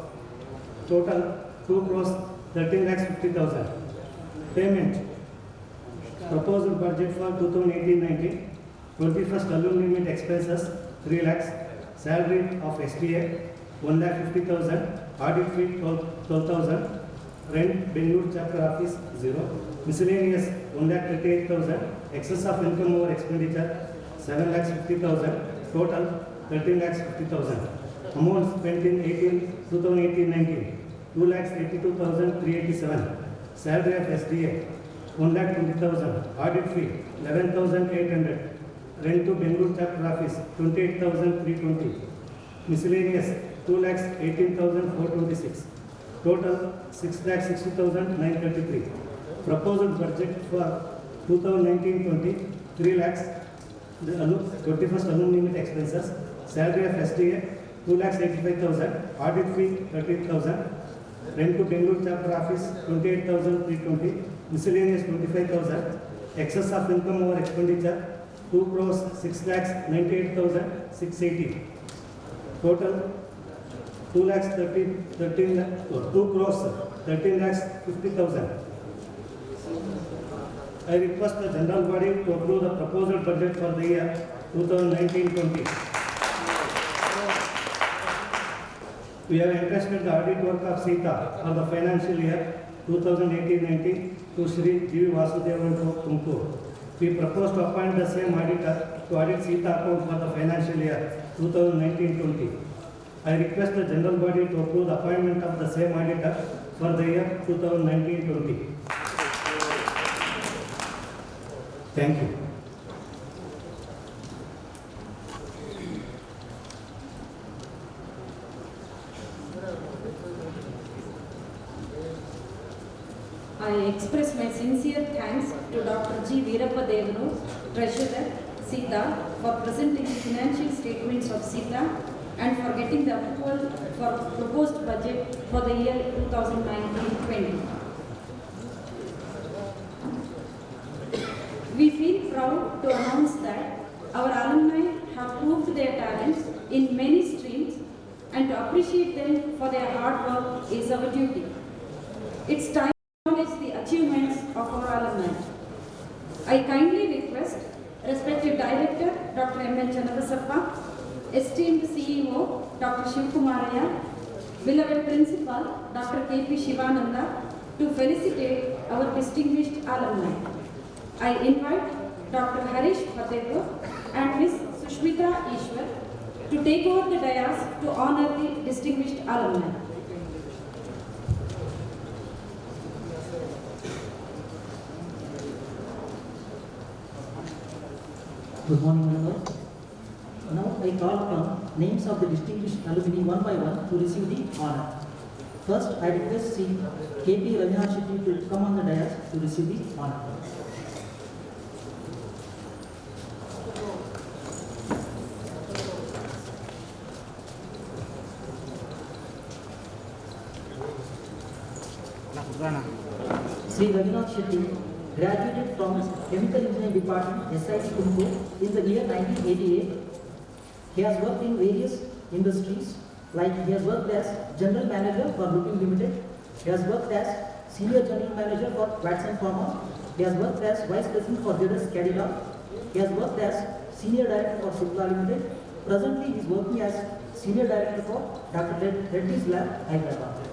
Total 2 crores 13,50,000. Payment. Proposal budget for 2018-19, 21st alumni meet expenses 3 lakhs, salary of SDA 1,50,000, audit fee 12,000, rent Bangalore chapter office 0, miscellaneous 1,38,000, excess of income over expenditure 7,50,000, total 13,50,000. Amount spent in 2018-19, 2,82,387, salary of SDA 1,20,000, audit fee 11,800, rent to Bangalore chapter office 28,320, miscellaneous 2,18,426, total 6,60,933. Proposal budget for 2019-20, 3 lakhs, the 21st alumni meet expenses, salary of SDA 2,85,000, audit fee 13,000, rent to Bangalore chapter office 28,320, miscellaneous 25,000, excess of income over expenditure 2 crores 6,98,680. Total 2 crores 13,50,000. I request the general body to approve the proposal budget for the year 2019-20. We have entrusted the audit work of Sita for the financial year 2018-19 to Shri G. Vasudevan Tumkur. We propose to appoint the same auditor to audit Sita account for the financial year 2019-20. I request the general body to approve the appointment of the same auditor for the year 2019-20. Thank you. I express my sincere thanks to Dr. G. Veerappa Devanu, Treasurer, Sita, for presenting the financial statements of Sita and for getting the approval for proposed budget for the year 2019-20. We feel proud to announce that our alumni have proved their talents in many streams, and to appreciate them for their hard work is our duty. It's time to acknowledge the achievements of our alumni. I kindly request respected Director Dr. M. N. Channabasappa, esteemed CEO Dr. Shivkumaraya, beloved Principal, Dr. K.P. Shivananda, to felicitate our distinguished alumni. I invite Dr. Harish Fatehpur and Ms. Sushmita Ishwar to take over the dais to honor the distinguished alumni. Good morning, members. Now I call upon names of the distinguished alumni one by one to receive the honor. First, I request Sri K.P. Ravinath Shetty to come on the dais to receive the honor. Sri Ravinath Shetty graduated from Chemical Engineering Department, SIT Tumkur, in the year 1988. He has worked in various industries, like he has worked as General Manager for Lupin Limited, he has worked as Senior General Manager for Watson Pharma, he has worked as Vice President for ZS Cadila, he has worked as Senior Director for Cipla Limited. Presently, he is working as Senior Director for Dr. Reddy's Lab, Hyderabad.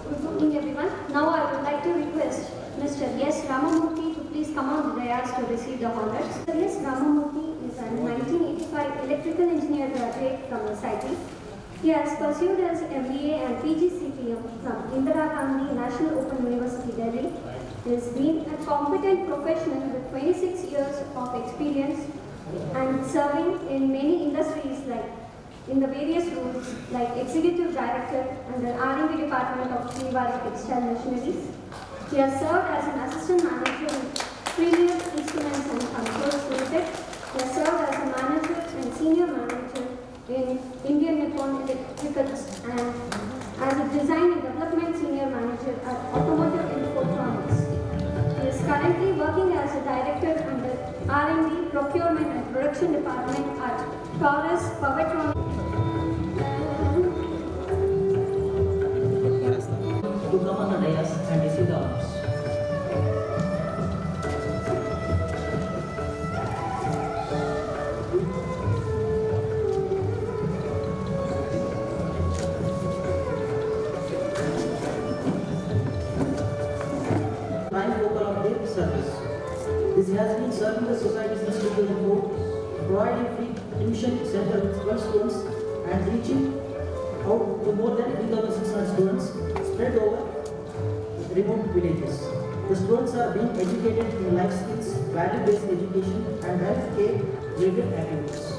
Good morning, everyone. Now I would like to request Mr. S. Ramamurthy to please come on the dais to receive the honors. Mr. S. Ramamurthy is a 1985 electrical engineer graduate from SIT. He has pursued his MBA and PGCPM from Indira Gandhi National Open University, Delhi. He has been a competent professional with 26 years of experience and serving in many industries like in the various roles like Executive Director and the R&D Department of Srivari Textile Machineries. He has served as an Assistant Manager in Premier Instruments and Controls Limited. He has served as a Manager and Senior Manager in Indian Nippon Electricals and as a Design and Development Senior Manager at Automotive Infotronics. He is currently working as a Director under R&D, Procurement and Production Department at Taurus Powertronics. To come on the dais and receive the honors. Prime local of their service. This has been serving the society since 2004, providing free tuition center with 12 students and reaching out to more than 3,600 students spread over remote villages. The students are being educated in life skills, value-based education, and health care related activities.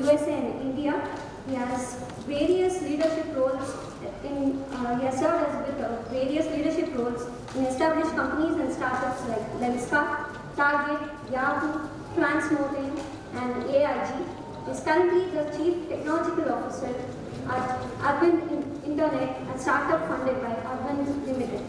USA and India. He has various leadership roles he has served as with various leadership roles in established companies and startups like Lenskart, Target, Yahoo, Transmotin, and AIG. He is currently the Chief Technological Officer at Urban Internet, a startup funded by Urban Limited.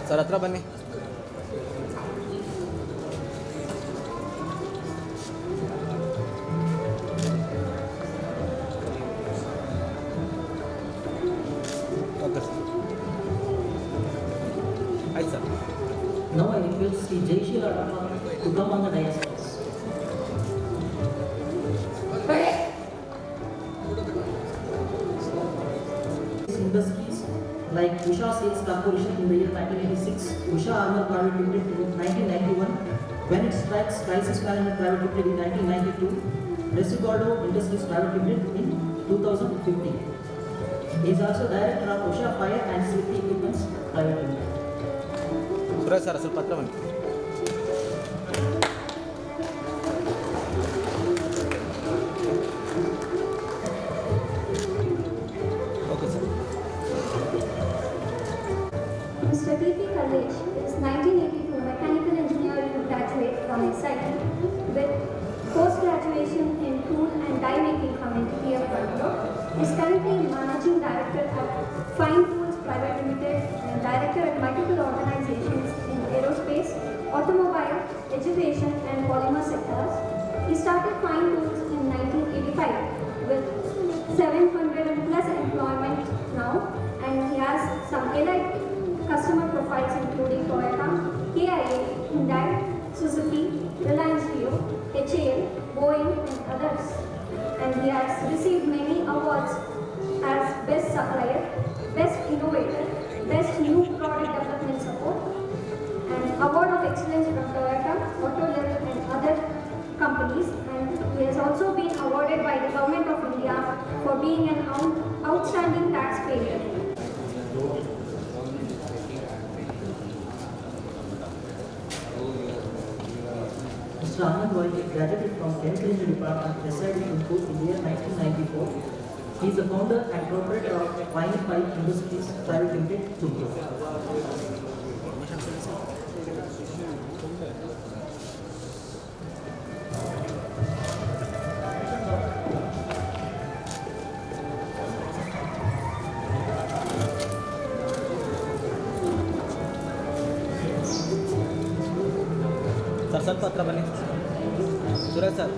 Sir ಹತ್ರ ಬನ್ನಿ. Okay sir. ಆಯ್ತು sir. Now I request Sri Jayashila Rama to come on the dais, please. Industries like Usha Sales Corporation in the year 1986, Usha Armor Private Limited in 1991, Bennett Strikes Crisis Management Private Limited in 1992, Resiguardo Industries Private Limited in 2015. He is also Director of Usha Fire and Safety Equipment Private Limited. Suresh sir ಸ್ವಲ್ಪ ಹತ್ರ ಬನ್ನಿ. Okay sir. Mr. P.P. Kallesh is 1982 mechanical engineering graduate from SIT with post-graduation in tool and die making from NTPF Bangalore. He is currently managing director at Fine Tools Private Limited and director at multiple organizations in aerospace, automobile, education and polymer sectors. He started Fine Tools in 1985 with 700 plus employment now, and he has some elite customer profiles including Toyota, KIA, Hyundai, Suzuki, Reliance Jio, HAL, Boeing and others. And he has received many awards as Best Supplier, Best Innovator, Best New Product Development Support, and Award of Excellence from Toyota, Autoliv and other companies. And he has also been awarded by the Government of India for being an outstanding taxpayer. Mr. Anand Roy graduated from Chemical Engineering Department, SIT Tumkur in the year 1994. He is the founder and proprietor of Fine Pipe Industries Private Limited, Tumkur. Sir ಸ್ವಲ್ಪ ಹತ್ರ ಬನ್ನಿ. Suresh sir.